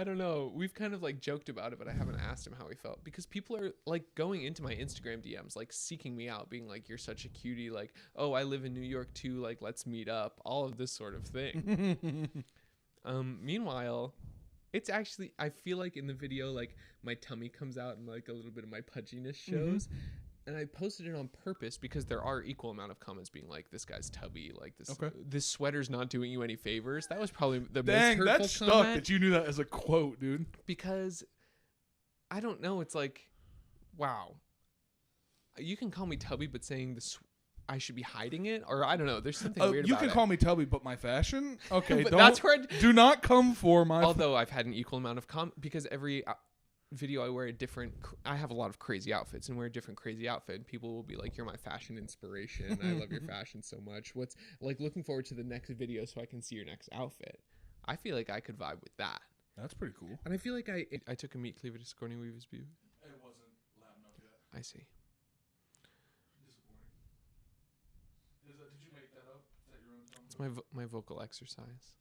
Speaker 1: don't know. We've kind of like joked about it, but I haven't asked him how he felt because people are like going into my Instagram DMs, like seeking me out, being like, you're such a cutie. Like, oh, I live in New York too. Like, let's meet up. All of this sort of thing. Meanwhile, it's actually, I feel like in the video, like my tummy comes out and like a little bit of my pudginess shows. Mm-hmm. And I posted it on purpose because there are equal amount of comments being like, this guy's tubby, like this sweater's not doing you any favors. That was probably the most hurtful
Speaker 2: that stuck
Speaker 1: comment.
Speaker 2: That you knew that as a quote, dude.
Speaker 1: Because I don't know, it's like, wow. You can call me tubby, but saying I should be hiding it, or I don't know. There's something weird about it.
Speaker 2: You can call me tubby, but my fashion? Okay,
Speaker 1: but that's where
Speaker 2: do not come for my...
Speaker 1: Although I've had an equal amount of because every... video I wear I have a lot of crazy outfits and wear a different crazy outfit, and people will be like, you're my fashion inspiration. I love your fashion so much. What's like looking forward to the next video so I can see your next outfit. I feel like I could vibe with that.
Speaker 2: That's pretty cool.
Speaker 1: And I feel like I took a meat cleaver to Scorny Weaver's View.
Speaker 2: It wasn't loud enough yet.
Speaker 1: I see.
Speaker 2: Disappointing. Did you make that up? Is that your own tone?
Speaker 1: It's my vocal exercise.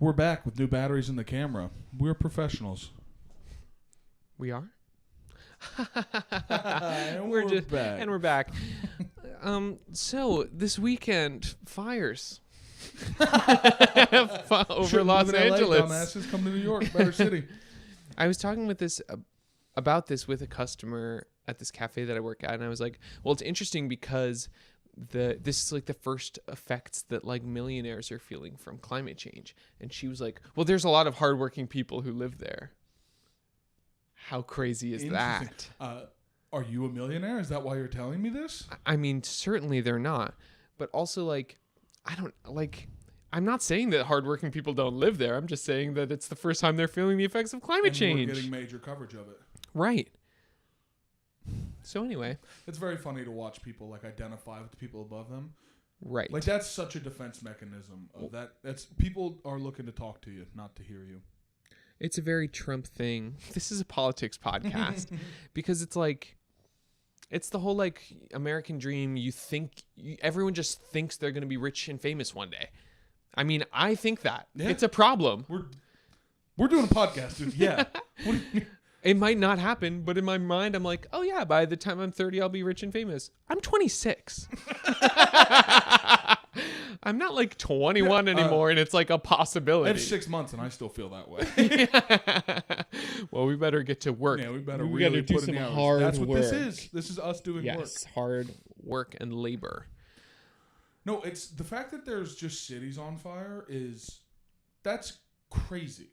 Speaker 2: We're back with new batteries in the camera. We're professionals.
Speaker 1: We are?
Speaker 2: And we're back.
Speaker 1: And we're back. So, this weekend, fires. Over Los Angeles.
Speaker 2: Dumbasses come to New York, better city.
Speaker 1: I was talking about this with a customer at this cafe that I work at, and I was like, well, it's interesting because this is like the first effects that like millionaires are feeling from climate change. And she was like, well, there's a lot of hardworking people who live there. How crazy is that?
Speaker 2: Are you a millionaire? Is that why you're telling me this?
Speaker 1: I mean, certainly they're not, but also like, I'm not saying that hardworking people don't live there. I'm just saying that it's the first time they're feeling the effects of climate change.
Speaker 2: We're getting major coverage of it.
Speaker 1: Right. So anyway,
Speaker 2: it's very funny to watch people like identify with the people above them.
Speaker 1: Right.
Speaker 2: Like that's such a defense mechanism of that. That's people are looking to talk to you, not to hear you.
Speaker 1: It's a very Trump thing. This is a politics podcast because it's like, it's the whole like American dream. Everyone just thinks they're going to be rich and famous one day. I mean, I think that it's a problem.
Speaker 2: We're doing a podcast, dude. Yeah.
Speaker 1: It might not happen, but in my mind, I'm like, oh yeah, by the time I'm 30, I'll be rich and famous. I'm 26. I'm not like 21 anymore, and it's like a possibility.
Speaker 2: I have 6 months, and I still feel that way.
Speaker 1: Well, we better get to work.
Speaker 2: Yeah, we better
Speaker 1: we
Speaker 2: really
Speaker 1: do
Speaker 2: put
Speaker 1: some
Speaker 2: in the hours.
Speaker 1: hard
Speaker 2: That's what
Speaker 1: work.
Speaker 2: this is. This is us doing work.
Speaker 1: Yes, hard work and labor.
Speaker 2: No, it's the fact that there's just cities on fire that's crazy.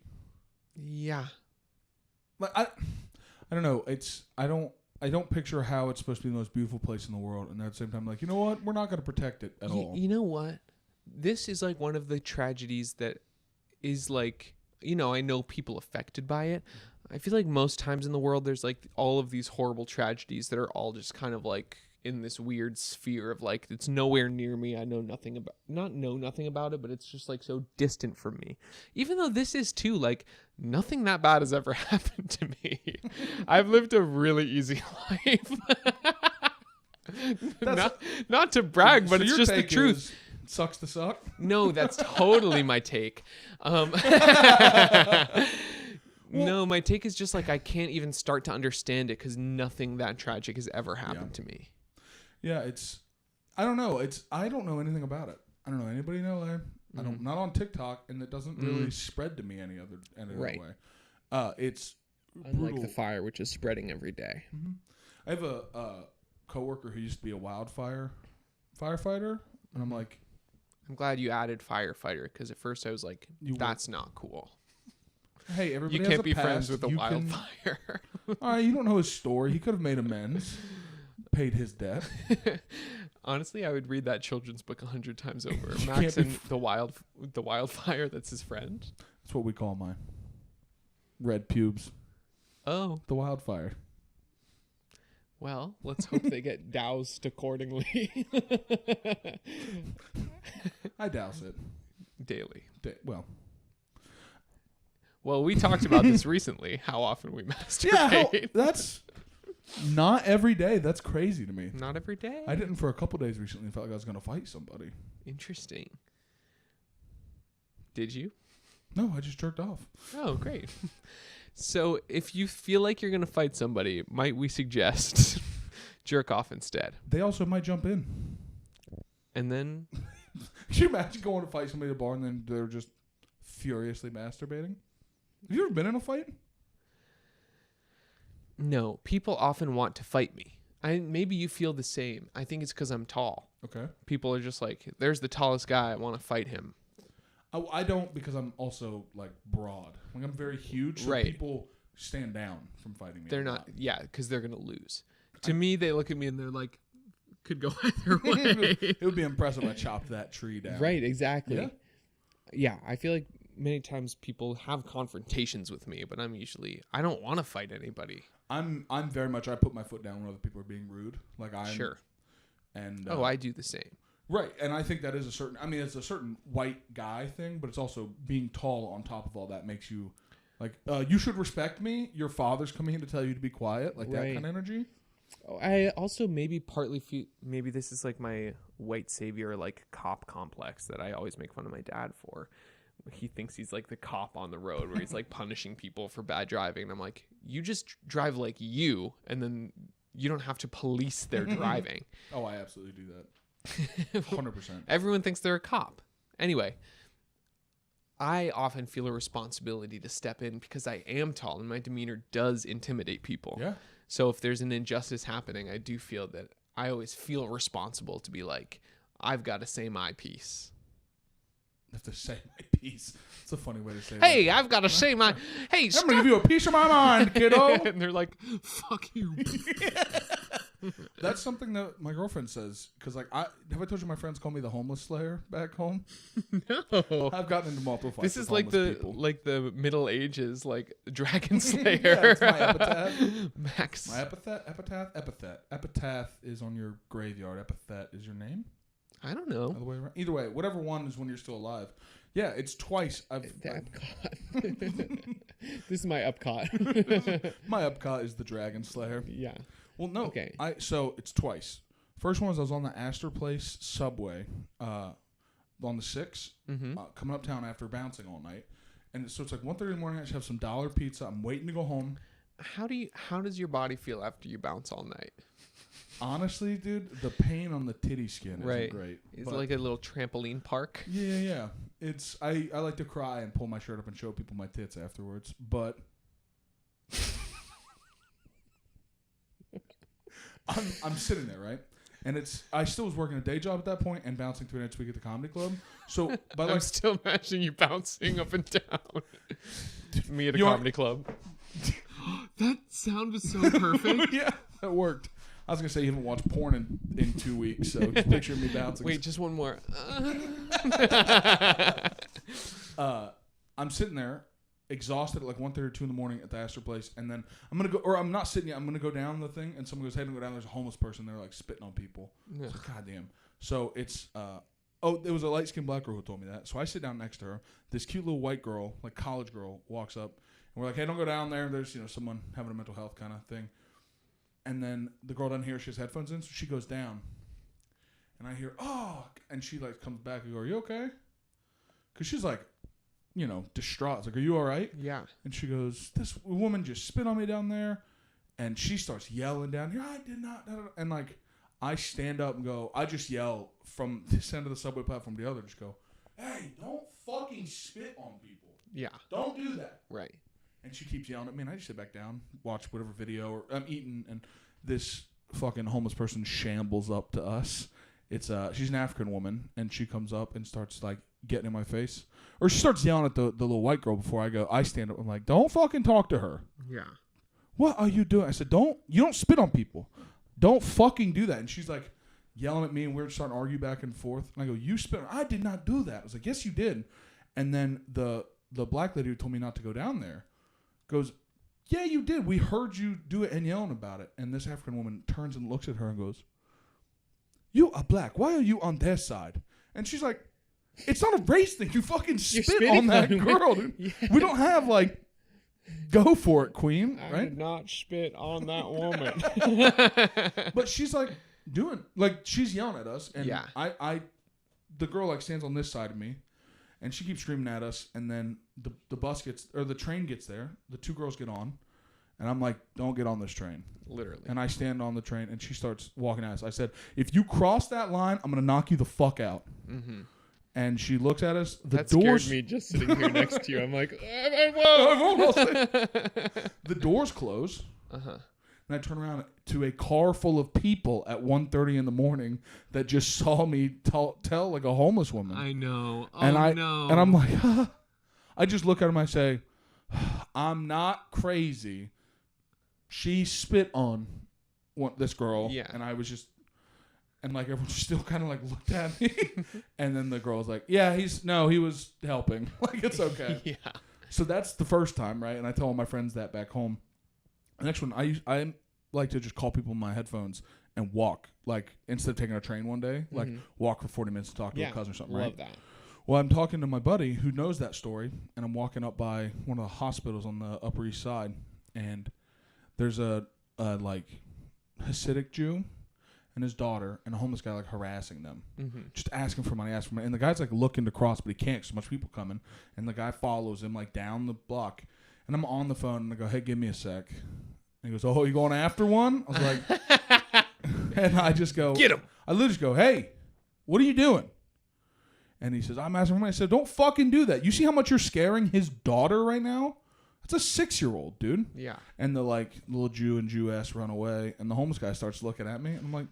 Speaker 1: Yeah.
Speaker 2: Like I don't know. I don't picture how it's supposed to be the most beautiful place in the world, and at the same time, like, you know what? We're not going to protect it at all.
Speaker 1: You know what? This is like one of the tragedies that is like, I know people affected by it. I feel like most times in the world, there's like all of these horrible tragedies that are all just kind of like in this weird sphere of like, it's nowhere near me. I know nothing about it, but it's just like so distant from me. Even though this is too, like, nothing that bad has ever happened to me. I've lived a really easy life. Not to brag, but it's just the truth.
Speaker 2: Sucks to suck.
Speaker 1: No, that's totally my take. No, my take is just like, I can't even start to understand it because nothing that tragic has ever happened to me.
Speaker 2: Yeah, I don't know. I don't know anything about it. I don't know anybody in LA. I don't, not on TikTok, and it doesn't really spread to me any other way. It's
Speaker 1: unlike
Speaker 2: brutal.
Speaker 1: the fire, which is spreading every day.
Speaker 2: Mm-hmm. I have a coworker who used to be a wildfire firefighter, and I'm like,
Speaker 1: I'm glad you added firefighter because at first I was like, that's not cool.
Speaker 2: Hey, everybody
Speaker 1: you
Speaker 2: has
Speaker 1: can't
Speaker 2: a
Speaker 1: be
Speaker 2: past.
Speaker 1: friends with a wildfire.
Speaker 2: All right, you don't know his story. He could have made amends, paid his debt.
Speaker 1: Honestly, I would read that children's book 100 times over. Max and the wildfire. That's his friend.
Speaker 2: That's what we call mine. Red pubes.
Speaker 1: Oh,
Speaker 2: the wildfire.
Speaker 1: Well, let's hope they get doused accordingly.
Speaker 2: I douse it
Speaker 1: daily.
Speaker 2: Well,
Speaker 1: we talked about this recently. How often we masturbate?
Speaker 2: Yeah, that's not every day. That's crazy to me.
Speaker 1: Not every day.
Speaker 2: I didn't for a couple days recently. Felt like I was going to fight somebody.
Speaker 1: Interesting. Did you?
Speaker 2: No, I just jerked off.
Speaker 1: Oh, great. So if you feel like you're going to fight somebody, might we suggest jerk off instead?
Speaker 2: They also might jump in.
Speaker 1: And then?
Speaker 2: Can you imagine going to fight somebody at a bar and then they're just furiously masturbating? Have you ever been in a fight?
Speaker 1: No. People often want to fight me. Maybe you feel the same. I think it's because I'm tall.
Speaker 2: Okay.
Speaker 1: People are just like, there's the tallest guy. I want to fight him.
Speaker 2: I don't, because I'm also like broad. Like I'm very huge, so people stand down from fighting me.
Speaker 1: They're not, because they're gonna lose. To me, they look at me and they're like, could go either way.
Speaker 2: It would be impressive if I chopped that tree down.
Speaker 1: Right, exactly. Yeah, I feel like many times people have confrontations with me, but I don't want to fight anybody.
Speaker 2: I'm very much, I put my foot down when other people are being rude. Like
Speaker 1: Sure.
Speaker 2: And
Speaker 1: I do the same.
Speaker 2: Right, and I think that is it's a certain white guy thing, but it's also being tall on top of all that makes you, like, you should respect me. Your father's coming in to tell you to be quiet, like that kind of energy.
Speaker 1: I also maybe partly feel, maybe this is like my white savior, like cop complex that I always make fun of my dad for, he thinks he's like the cop on the road where he's like punishing people for bad driving. And I'm like, you just drive like you, and then you don't have to police their driving.
Speaker 2: Oh, I absolutely do that. 100%.
Speaker 1: Everyone thinks they're a cop. Anyway, I often feel a responsibility to step in because I am tall and my demeanor does intimidate people.
Speaker 2: Yeah.
Speaker 1: So if there's an injustice happening, I do feel that I always feel responsible to be like, I've got to say my piece.
Speaker 2: I have to say my piece. It's a funny way to say
Speaker 1: Hey,
Speaker 2: that.
Speaker 1: I've got to say my... Hey,
Speaker 2: I'm going to give you a piece of my mind, kiddo.
Speaker 1: And they're like, fuck you.
Speaker 2: That's something that my girlfriend says. Because, like, have I told you my friends call me the homeless slayer back home?
Speaker 1: No.
Speaker 2: I've gotten into multiple fights
Speaker 1: This is
Speaker 2: with
Speaker 1: like
Speaker 2: homeless people.
Speaker 1: the Middle Ages, like Dragon Slayer.
Speaker 2: Yeah, it's my epitaph.
Speaker 1: Max.
Speaker 2: My epitaph. Epitaph is on your graveyard. Epithet is your name.
Speaker 1: I don't know.
Speaker 2: Other way around. Either way, whatever one is when you're still alive. Yeah, it's twice.
Speaker 1: The Epcot. This is my Epcot.
Speaker 2: My Epcot is the Dragon Slayer.
Speaker 1: Yeah.
Speaker 2: Well, no.
Speaker 1: Okay.
Speaker 2: So it's twice. First one was I was on the Astor Place subway on the 6th, coming uptown after bouncing all night. And so it's like 1:30 in the morning. I just have some dollar pizza. I'm waiting to go home.
Speaker 1: How does your body feel after you bounce all night?
Speaker 2: Honestly, dude, the pain on the titty skin isn't great.
Speaker 1: It's like a little trampoline park.
Speaker 2: Yeah. It's I like to cry and pull my shirt up and show people my tits afterwards, but I'm sitting there, right? And I still was working a day job at that point and bouncing 3 nights a week at the comedy club. So, but
Speaker 1: I'm still imagining you bouncing up and down. Me at a comedy club. That sound was so perfect.
Speaker 2: Yeah, that worked. I was going to say you haven't watched porn in 2 weeks, so just picture me bouncing.
Speaker 1: Wait, just one more.
Speaker 2: I'm sitting there, exhausted at like 1:30 or 2 in the morning at the Astor Place, and then I'm going to go, or I'm not sitting yet, I'm going to go down the thing, and someone goes, hey, don't go down, there's a homeless person there like spitting on people.
Speaker 1: Yeah.
Speaker 2: Like, God damn. So it's, there was a light-skinned black girl who told me that. So I sit down next to her. This cute little white girl, like college girl, walks up, and we're like, hey, don't go down there. There's, someone having a mental health kind of thing. And then the girl doesn't hear, she has headphones in, so she goes down. And I hear, oh, and she like comes back and go, are you okay? Because she's like, distraught. It's like, are you all right?
Speaker 1: Yeah.
Speaker 2: And she goes, this woman just spit on me down there. And she starts yelling down here, I did not. And like, I stand up and go, I just yell from this end of the subway platform to the other, just go, hey, don't fucking spit on people.
Speaker 1: Yeah.
Speaker 2: Don't do that.
Speaker 1: Right.
Speaker 2: And she keeps yelling at me, and I just sit back down, watch whatever video, or I'm eating, and this fucking homeless person shambles up to us. It's she's an African woman, and she comes up and starts like getting in my face, or she starts yelling at the little white girl before I go. I stand up, I'm like, don't fucking talk to her.
Speaker 1: Yeah.
Speaker 2: What are you doing? I said, you don't spit on people. Don't fucking do that. And she's like yelling at me, and we're starting to argue back and forth. And I go, you spit on I did not do that. I was like, yes, you did. And then the black lady who told me not to go down there goes, yeah, you did. We heard you do it and yelling about it. And this African woman turns and looks at her and goes, you are black. Why are you on their side? And she's like, it's not a race thing. You fucking spit on that girl, dude. Yeah. We don't have like, go for it, queen.
Speaker 1: I
Speaker 2: right?
Speaker 1: did not spit on that woman.
Speaker 2: But she's like she's yelling at us. And yeah. The girl like stands on this side of me. And she keeps screaming at us, and then the train gets there. The 2 girls get on, and I'm like, don't get on this train.
Speaker 1: Literally.
Speaker 2: And I stand on the train, and she starts walking at us. I said, if you cross that line, I'm going to knock you the fuck out. Mm-hmm. And she looks at us. That doors
Speaker 1: scared me just sitting here next to you. I'm like, whoa.
Speaker 2: The doors close.
Speaker 1: Uh-huh.
Speaker 2: And I turn around to a car full of people at 1:30 in the morning that just saw me tell like a homeless woman.
Speaker 1: I know. Oh,
Speaker 2: no. And I'm like, I just look at him and I say, I'm not crazy. She spit on this girl.
Speaker 1: Yeah.
Speaker 2: And I was just, and like everyone still kind of like looked at me. And then the girl's like, yeah, he was helping. Like, it's okay.
Speaker 1: Yeah.
Speaker 2: So that's the first time, right? And I tell all my friends that back home. The next one, I like to just call people in my headphones and walk, like instead of taking a train one day, like walk for 40 minutes to talk to a cousin or something, right?
Speaker 1: Love that.
Speaker 2: Well, I'm talking to my buddy who knows that story, and I'm walking up by one of the hospitals on the Upper East Side, and there's a like Hasidic Jew, and his daughter and a homeless guy like harassing them,
Speaker 1: Mm-hmm.
Speaker 2: just asking for money, and the guy's like looking to cross, but he can't. So much people coming, and the guy follows him like down the block, and I'm on the phone and I go, "Hey, give me a sec." And he goes, "Oh, you going after one?" I was like, and I just go,
Speaker 1: Get him.
Speaker 2: I literally just go, "Hey, what are you doing?" And he says, "I'm asking for money." I said, "Don't fucking do that. You see how much you're scaring his daughter right now? That's a 6-year-old, dude."
Speaker 1: Yeah.
Speaker 2: And the like little Jew and Jewess run away, and the homeless guy starts looking at me, and I'm like,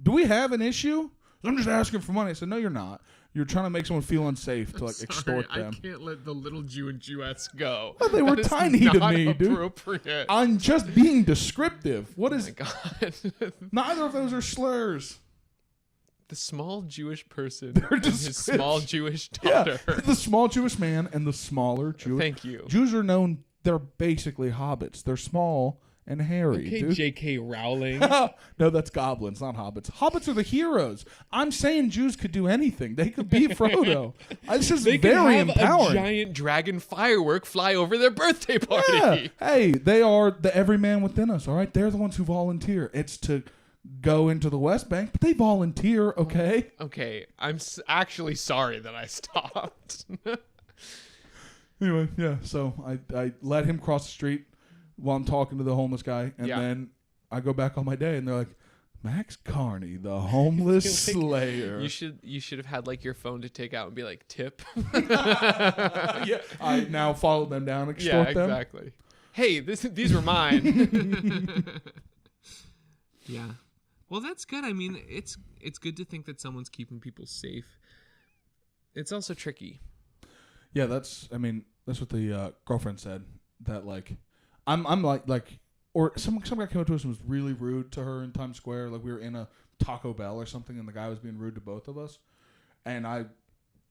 Speaker 2: "Do we have an issue?" So I'm just asking for money. I said, "No, you're not. You're trying to make someone feel unsafe to like extort them."
Speaker 1: I can't let the little Jew and Jewess go.
Speaker 2: Well, they were
Speaker 1: That is
Speaker 2: tiny to
Speaker 1: not
Speaker 2: me, dude.
Speaker 1: appropriate.
Speaker 2: I'm just being descriptive. What
Speaker 1: Oh
Speaker 2: is?
Speaker 1: my God.
Speaker 2: Neither of those are slurs.
Speaker 1: The small Jewish person
Speaker 2: They're
Speaker 1: and his small
Speaker 2: description.
Speaker 1: Jewish
Speaker 2: Yeah,
Speaker 1: daughter.
Speaker 2: the small Jewish man and the smaller Jewish.
Speaker 1: Thank you.
Speaker 2: Jews are known. They're basically hobbits. They're small and hairy,
Speaker 1: Okay,
Speaker 2: dude.
Speaker 1: J.K. Rowling.
Speaker 2: No, that's goblins, not hobbits. Hobbits are the heroes. I'm saying Jews could do anything. They could be Frodo. This is
Speaker 1: They
Speaker 2: very
Speaker 1: can have
Speaker 2: empowering.
Speaker 1: a giant dragon firework fly over their birthday party.
Speaker 2: Yeah. Hey, they are the every man within us, all right? They're the ones who volunteer. It's to go into the West Bank, but they volunteer, okay?
Speaker 1: Okay, I'm actually sorry that I stopped.
Speaker 2: Anyway, yeah, so I let him cross the street while I'm talking to the homeless guy, and
Speaker 1: Yeah.
Speaker 2: then I go back on my day, and they're like, "Max Carney, the homeless
Speaker 1: Like,
Speaker 2: slayer."
Speaker 1: You should have had like your phone to take out and be like tip.
Speaker 2: Yeah, I now follow them down,
Speaker 1: Yeah,
Speaker 2: extort them.
Speaker 1: exactly. Hey, these were mine. Yeah. Well, that's good. I mean, it's good to think that someone's keeping people safe. It's also tricky.
Speaker 2: Yeah, that's what the girlfriend said. That like, I'm like, or some guy came up to us and was really rude to her in Times Square. Like we were in a Taco Bell or something, and the guy was being rude to both of us. And I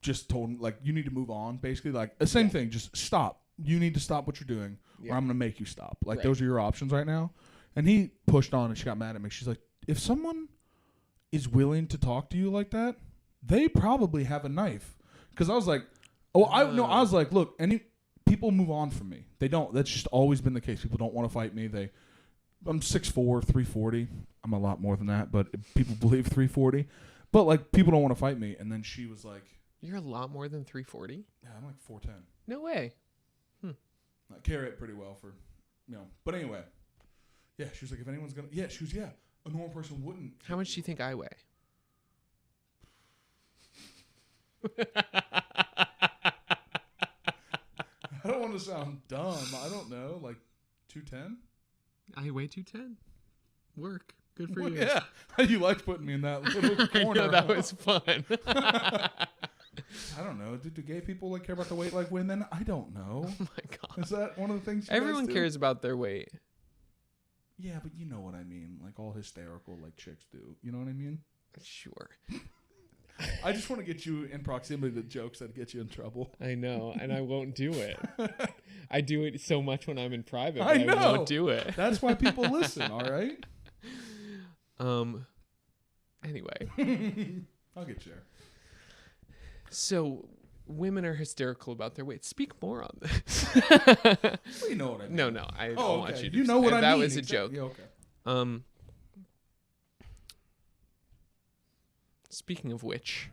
Speaker 2: just told him like, you need to move on. Basically, like the same thing. Just stop. You need to stop what you're doing, or I'm gonna make you stop. Like those are your options right now. And he pushed on, and she got mad at me. She's like, if someone is willing to talk to you like that, they probably have a knife. Because I was like, I was like, look, people move on from me. They don't. That's just always been the case. People don't want to fight me. I'm 6'4", 340. I'm a lot more than that, but people believe 340. But like, people don't want to fight me. And then she was like,
Speaker 1: You're a lot more than 340.
Speaker 2: yeah, I'm like 4'10".
Speaker 1: No way.
Speaker 2: I carry it pretty well for, But anyway, yeah, she was like, if anyone's gonna, she was, a normal person wouldn't.
Speaker 1: How much do you think I weigh?
Speaker 2: I don't want to sound dumb. I don't know, like 210.
Speaker 1: I weigh 210. Work. Good for
Speaker 2: Well,
Speaker 1: you.
Speaker 2: yeah, you liked putting me in that little corner.
Speaker 1: I know, that was fun.
Speaker 2: I don't know. Do gay people like care about the weight like women? I don't know.
Speaker 1: Oh my God.
Speaker 2: Is that one of the things?
Speaker 1: Everyone cares about their weight.
Speaker 2: Yeah, but you know what I mean. Like all hysterical like chicks do. You know what I mean?
Speaker 1: Sure.
Speaker 2: I just want to get you in proximity to jokes that get you in trouble.
Speaker 1: I know, and I won't do it. I do it so much when I'm in private,
Speaker 2: I
Speaker 1: but I
Speaker 2: know.
Speaker 1: won't do it.
Speaker 2: That's why people listen. All right.
Speaker 1: Anyway.
Speaker 2: I'll get you there.
Speaker 1: So women are hysterical about their weight. Speak more on this.
Speaker 2: Well, you know what I mean.
Speaker 1: No, I don't want you to.
Speaker 2: You know what I mean.
Speaker 1: That was a joke.
Speaker 2: Yeah, okay.
Speaker 1: Speaking of which,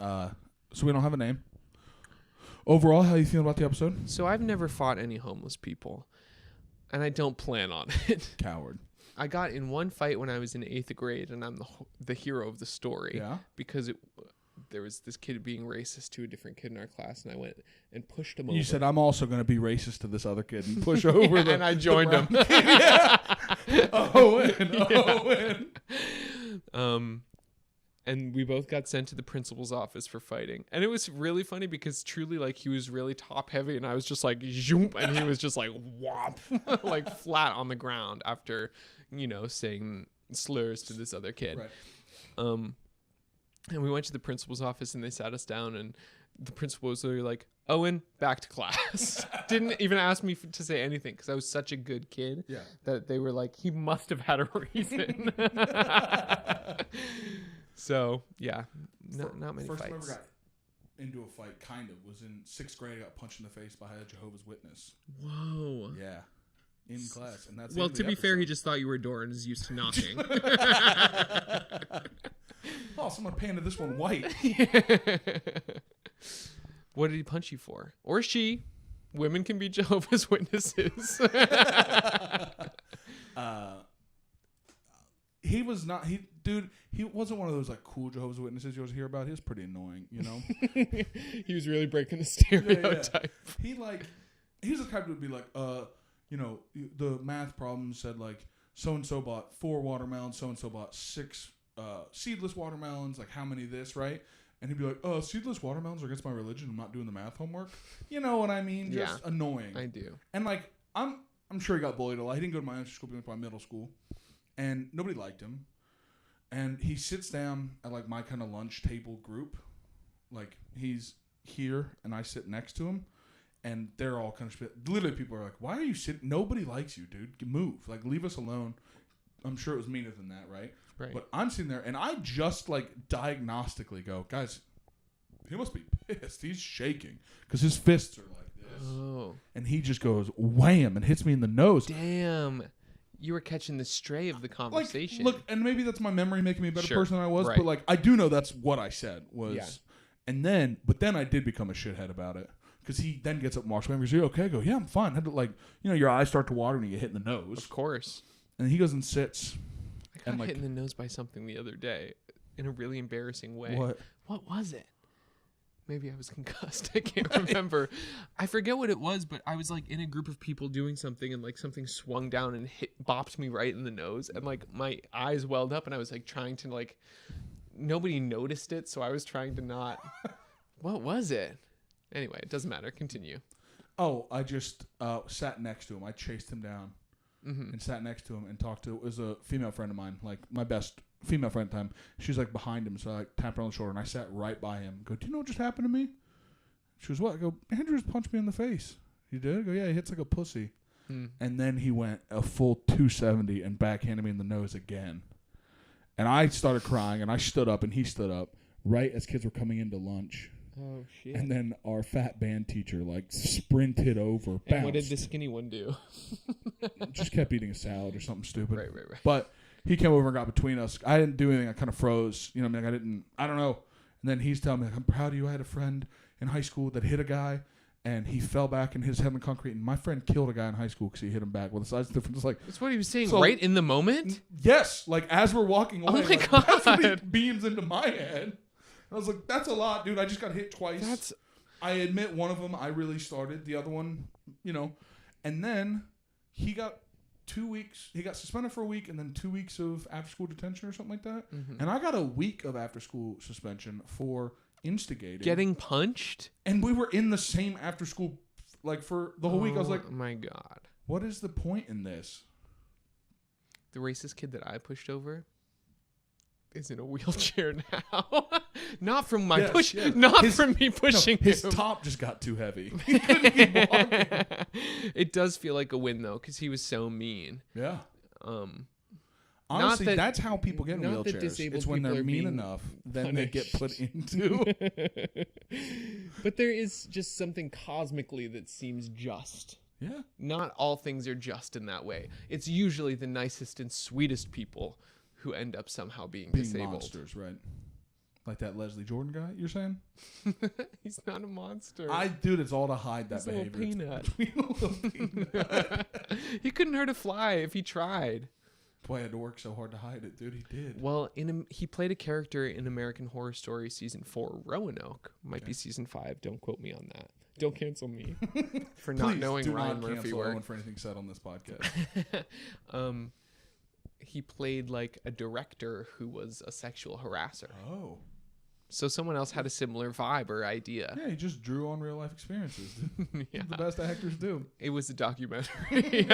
Speaker 2: So we don't have a name. Overall, how you feeling about the episode?
Speaker 1: so I've never fought any homeless people, and I don't plan on it.
Speaker 2: Coward.
Speaker 1: I got in one fight when I was in 8th grade, and I'm the hero of the story.
Speaker 2: Yeah.
Speaker 1: Because there was this kid being racist to a different kid in our class, and I went and pushed him over.
Speaker 2: You said, I'm also going to be racist to this other kid and push over the...
Speaker 1: and I joined him.
Speaker 2: Yeah. Owen.
Speaker 1: And we both got sent to the principal's office for fighting. And it was really funny because truly, like, he was really top heavy, and I was just like, zoom, and he was just like, whomp, like flat on the ground after, saying slurs to this other kid.
Speaker 2: Right.
Speaker 1: And we went to the principal's office, and they sat us down, and the principal was literally like, Owen, back to class. Didn't even ask me to say anything because I was such a good kid that they were like, he must have had a reason. So, yeah, not many
Speaker 2: First
Speaker 1: fights.
Speaker 2: time I ever got into a fight, kind of, was in 6th grade. I got punched in the face by a Jehovah's Witness.
Speaker 1: Whoa.
Speaker 2: Yeah. in class, and that's
Speaker 1: Well,
Speaker 2: the end
Speaker 1: to
Speaker 2: of the
Speaker 1: be fair, he
Speaker 2: episode.
Speaker 1: just thought you were a door and is used to knocking.
Speaker 2: Oh, someone painted this one white.
Speaker 1: What did he punch you for? Or she? Women can be Jehovah's Witnesses.
Speaker 2: He was not. He wasn't one of those like cool Jehovah's Witnesses you always hear about. He was pretty annoying, you know.
Speaker 1: He was really breaking the stereotype.
Speaker 2: He was the type that would be like, you know, the math problem said like so and so bought 4 watermelons, so and so bought 6 seedless watermelons. Like how many of this, right? And he'd be like, seedless watermelons are against my religion. I'm not doing the math homework. You know what I mean? Just annoying.
Speaker 1: I do.
Speaker 2: And like I'm sure he got bullied a lot. He didn't go to my elementary school, he went to my middle school. And nobody liked him. And he sits down at like my kind of lunch table group. Like he's here and I sit next to him. And they're all kind of literally people are like, why are you sitting? Nobody likes you, dude. Move. Like leave us alone. I'm sure it was meaner than that, right?
Speaker 1: Right.
Speaker 2: But I'm sitting there and I just like diagnostically go, guys, he must be pissed. He's shaking. Because his fists are like this.
Speaker 1: Oh.
Speaker 2: And he just goes wham and hits me in the nose.
Speaker 1: Damn. You were catching the stray of the conversation.
Speaker 2: Like, look, and maybe that's my memory making me a better
Speaker 1: Sure,
Speaker 2: person than I was,
Speaker 1: right.
Speaker 2: but like I do know that's what I said was,
Speaker 1: Yeah.
Speaker 2: and then I did become a shithead about it because he then gets up and walks away and goes, "Are you okay?" I go, "Yeah, I'm fine." I had to, like, you know, your eyes start to water when you get hit in the nose,
Speaker 1: Of course.
Speaker 2: and he goes and sits.
Speaker 1: I got
Speaker 2: And, like-
Speaker 1: hit in the nose by something the other day in a really embarrassing way.
Speaker 2: What?
Speaker 1: was it? Maybe I was concussed. I can't remember. I forget what it was, but I was like in a group of people doing something and like something swung down and bopped me right in the nose. And like my eyes welled up and I was like trying to like, nobody noticed it. So I was trying to not, what was it? Anyway, it doesn't matter. Continue.
Speaker 2: Oh, I just sat next to him. I chased him down and sat next to him and talked to. It was a female friend of mine, like my best female friend at the time. She was like behind him, so I like tapped her on the shoulder and I sat right by him. Go, do you know what just happened to me? She goes, what? I go, Andrew just punched me in the face. You did? I go, yeah, he hits like a pussy. And then he went a full 270 and backhanded me in the nose again. And I started crying and I stood up and he stood up right as kids were coming into lunch.
Speaker 1: Oh, shit.
Speaker 2: And then our fat band teacher like sprinted over, bounced.
Speaker 1: And what did the skinny one do?
Speaker 2: Just kept eating a salad or something stupid.
Speaker 1: Right.
Speaker 2: But he came over and got between us. I didn't do anything. I kind of froze. You know what I mean? I don't know. And then he's telling me, like, I'm proud of you. I had a friend in high school that hit a guy, and he fell back and hit his head on the concrete. And my friend killed a guy in high school because he hit him back. Well, the size difference is like...
Speaker 1: That's what he was saying
Speaker 2: So-
Speaker 1: right in the moment?
Speaker 2: Yes. Like, as we're walking away.
Speaker 1: my
Speaker 2: like, that's what he
Speaker 1: God.
Speaker 2: beams into my head. I was like, that's a lot, dude. I just got hit twice.
Speaker 1: That's...
Speaker 2: I admit one of them I really started. The other one, you know. And then he got 2 weeks. He got suspended for a week and then 2 weeks of after-school detention or something like that. And I got a week of after-school suspension for instigating.
Speaker 1: Getting punched?
Speaker 2: And we were in the same after-school, like, for the whole week. I was like,
Speaker 1: Oh, my God.
Speaker 2: what is the point in this?
Speaker 1: The racist kid that I pushed over is in a wheelchair now. Not from my push.
Speaker 2: yes.
Speaker 1: Not
Speaker 2: His-
Speaker 1: from me pushing
Speaker 2: His
Speaker 1: him.
Speaker 2: top just got too heavy. He couldn't keep walking.
Speaker 1: It does feel like a win though, because he was so mean.
Speaker 2: Yeah.
Speaker 1: Um,
Speaker 2: Honestly,
Speaker 1: that-
Speaker 2: that's how people get in
Speaker 1: not that
Speaker 2: wheelchairs.
Speaker 1: disabled
Speaker 2: It's when
Speaker 1: people
Speaker 2: they're
Speaker 1: are
Speaker 2: mean
Speaker 1: being
Speaker 2: enough, then they get put
Speaker 1: punished.
Speaker 2: into.
Speaker 1: but there is just something cosmically that seems just.
Speaker 2: Yeah.
Speaker 1: Not all things are just in that way. It's usually the nicest and sweetest people who end up somehow being disabled.
Speaker 2: Monsters, right? Like that Leslie Jordan guy you're saying?
Speaker 1: He's not a monster.
Speaker 2: Dude, it's all to hide that
Speaker 1: He's a little
Speaker 2: behavior.
Speaker 1: peanut. He couldn't hurt a fly if he tried.
Speaker 2: Boy, I had to work so hard to hide it, dude. He did.
Speaker 1: Well, he played a character in American Horror Story season 4, Roanoke. Might be season 5. Don't quote me on that. Don't cancel me for not
Speaker 2: Please
Speaker 1: knowing
Speaker 2: do
Speaker 1: Ryan
Speaker 2: not
Speaker 1: Murphy
Speaker 2: cancel
Speaker 1: work.
Speaker 2: Owen for anything said on this podcast.
Speaker 1: He played like a director who was a sexual harasser.
Speaker 2: Oh.
Speaker 1: So someone else had a similar vibe or idea.
Speaker 2: Yeah, he just drew on real life experiences. Dude.
Speaker 1: Yeah.
Speaker 2: The best actors do.
Speaker 1: It was a documentary.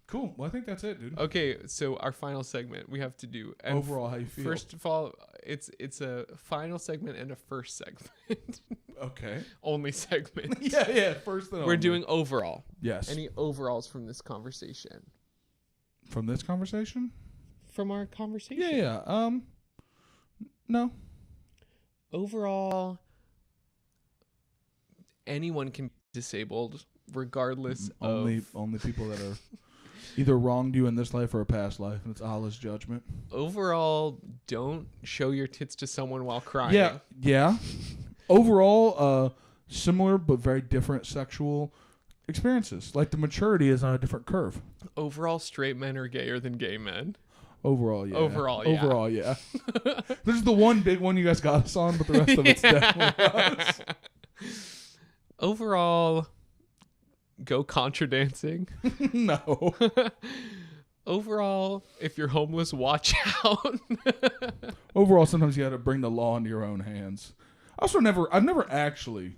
Speaker 2: Cool. Well, I think that's it, dude.
Speaker 1: Okay, so our final segment we have to do. And
Speaker 2: Overall, how you feel?
Speaker 1: First of all, it's a final segment and a first segment.
Speaker 2: Okay.
Speaker 1: Only segment.
Speaker 2: Yeah. First and
Speaker 1: We're
Speaker 2: only.
Speaker 1: doing overall.
Speaker 2: Yes.
Speaker 1: Any overalls from this conversation?
Speaker 2: From this conversation?
Speaker 1: From our conversation?
Speaker 2: Yeah. No.
Speaker 1: Overall, anyone can be disabled. regardless
Speaker 2: only people that are either wronged you in this life or a past life, and it's Allah's judgment.
Speaker 1: Overall, don't show your tits to someone while crying.
Speaker 2: Yeah. Overall, similar but very different sexual experiences. Like the maturity is on a different curve.
Speaker 1: Overall, straight men are gayer than gay men.
Speaker 2: Overall, yeah.
Speaker 1: Overall,
Speaker 2: yeah. This is the one big one you guys got us on, but the rest of it's definitely us.
Speaker 1: Overall, go contra dancing.
Speaker 2: No.
Speaker 1: Overall, if you're homeless, watch out.
Speaker 2: Overall, sometimes you got to bring the law into your own hands. I've never actually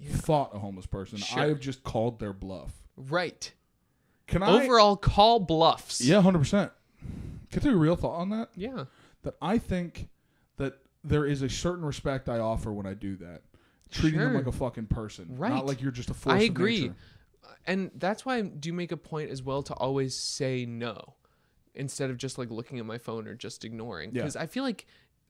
Speaker 2: fought a homeless person.
Speaker 1: Sure.
Speaker 2: I have just called their bluff.
Speaker 1: Right.
Speaker 2: Can I?
Speaker 1: Overall, call bluffs.
Speaker 2: Yeah, 100%. Can I tell you a real thought on that?
Speaker 1: Yeah.
Speaker 2: That I think that there is a certain respect I offer when I do that. Treating them like a fucking person.
Speaker 1: Right.
Speaker 2: Not like you're just a force
Speaker 1: I
Speaker 2: of
Speaker 1: agree.
Speaker 2: nature.
Speaker 1: And that's why I do make a point as well to always say no instead of just like looking at my phone or just ignoring. Because I feel like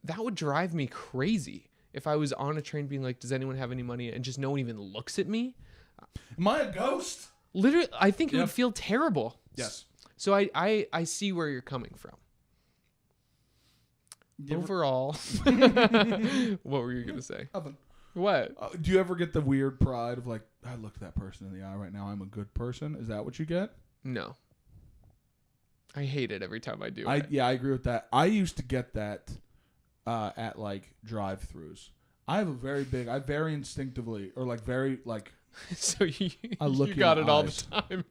Speaker 1: that would drive me crazy if I was on a train being like, does anyone have any money? And just no one even looks at me.
Speaker 2: Am I a ghost?
Speaker 1: Literally, I think it would feel terrible.
Speaker 2: Yes.
Speaker 1: So I see where you're coming from. Overall, what were you going to say?
Speaker 2: Nothing.
Speaker 1: What?
Speaker 2: Do you ever get the weird pride of like, I looked that person in the eye right now, I'm a good person? Is that what you get?
Speaker 1: No. I hate it every time I do it.
Speaker 2: Yeah, I agree with that. I used to get that at like drive-throughs. I very instinctively, or like very like.
Speaker 1: So you
Speaker 2: look
Speaker 1: you got
Speaker 2: in
Speaker 1: it all
Speaker 2: eyes.
Speaker 1: the time.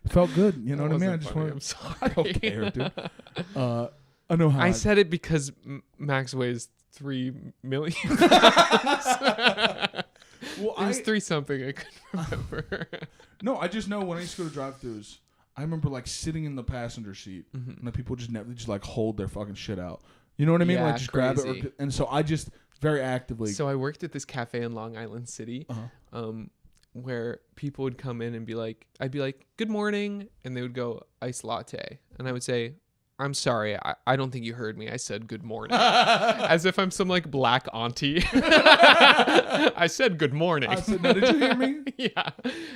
Speaker 2: It felt good, you know
Speaker 1: That
Speaker 2: what I mean? I
Speaker 1: wasn't
Speaker 2: just
Speaker 1: funny,
Speaker 2: want.
Speaker 1: I'm sorry.
Speaker 2: I don't care, dude. I know how.
Speaker 1: I said it because Max weighs 3 million.
Speaker 2: Well,
Speaker 1: it was 3 something. I couldn't remember.
Speaker 2: No, I just know when I used to go to drive-thrus, I remember like sitting in the passenger seat, and like people just never just like hold their fucking shit out. You know what I mean?
Speaker 1: Yeah,
Speaker 2: Like just grab
Speaker 1: crazy.
Speaker 2: it, and so I just very actively.
Speaker 1: So I worked at this cafe in Long Island City, where people would come in and be like, I'd be like, good morning. And they would go, iced latte. And I would say, I'm sorry, I don't think you heard me. I said good morning. As if I'm some like black auntie. I said good morning.
Speaker 2: I said, no, did you hear me?
Speaker 1: Yeah.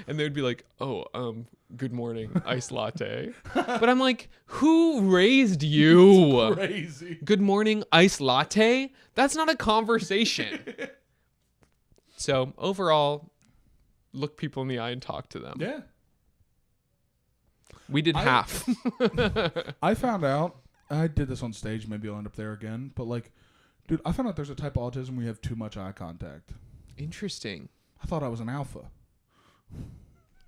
Speaker 1: And they would be like, oh, good morning, iced latte. But I'm like, who raised you?
Speaker 2: Crazy.
Speaker 1: Good morning, iced latte? That's not a conversation. So overall, look people in the eye and talk to them.
Speaker 2: Yeah.
Speaker 1: We did half.
Speaker 2: I found out, I did this on stage, maybe I'll end up there again, but like, dude, I found out there's a type of autism where you have too much eye contact.
Speaker 1: Interesting.
Speaker 2: I thought I was an alpha.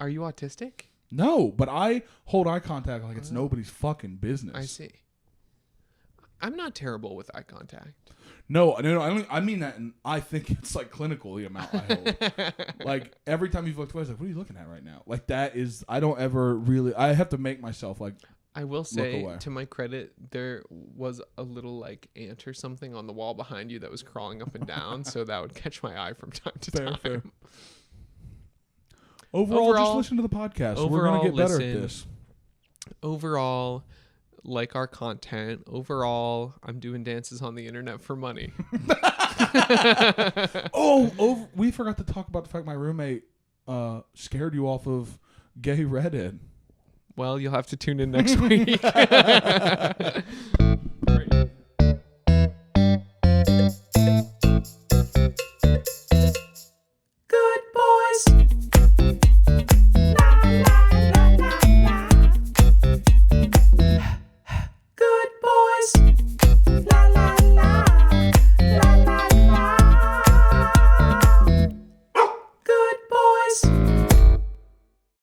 Speaker 1: Are you autistic?
Speaker 2: No, but I hold eye contact like it's nobody's fucking business.
Speaker 1: I see. I'm not terrible with eye contact.
Speaker 2: No, I mean that, and I think it's like clinical, the amount I hold. Like, every time you've looked away, I was like, what are you looking at right now? Like, that is, I don't ever really, I have to make myself, like,
Speaker 1: I will say,
Speaker 2: away.
Speaker 1: to my credit, there was a little, like, ant or something on the wall behind you that was crawling up and down, so that would catch my eye from time to time.
Speaker 2: Fair. Overall, just listen to the podcast. We're going to get better at this.
Speaker 1: Overall, like our content. Overall, I'm doing dances on the internet for money.
Speaker 2: We forgot to talk about the fact my roommate scared you off of gay redhead.
Speaker 1: Well, you'll have to tune in next week.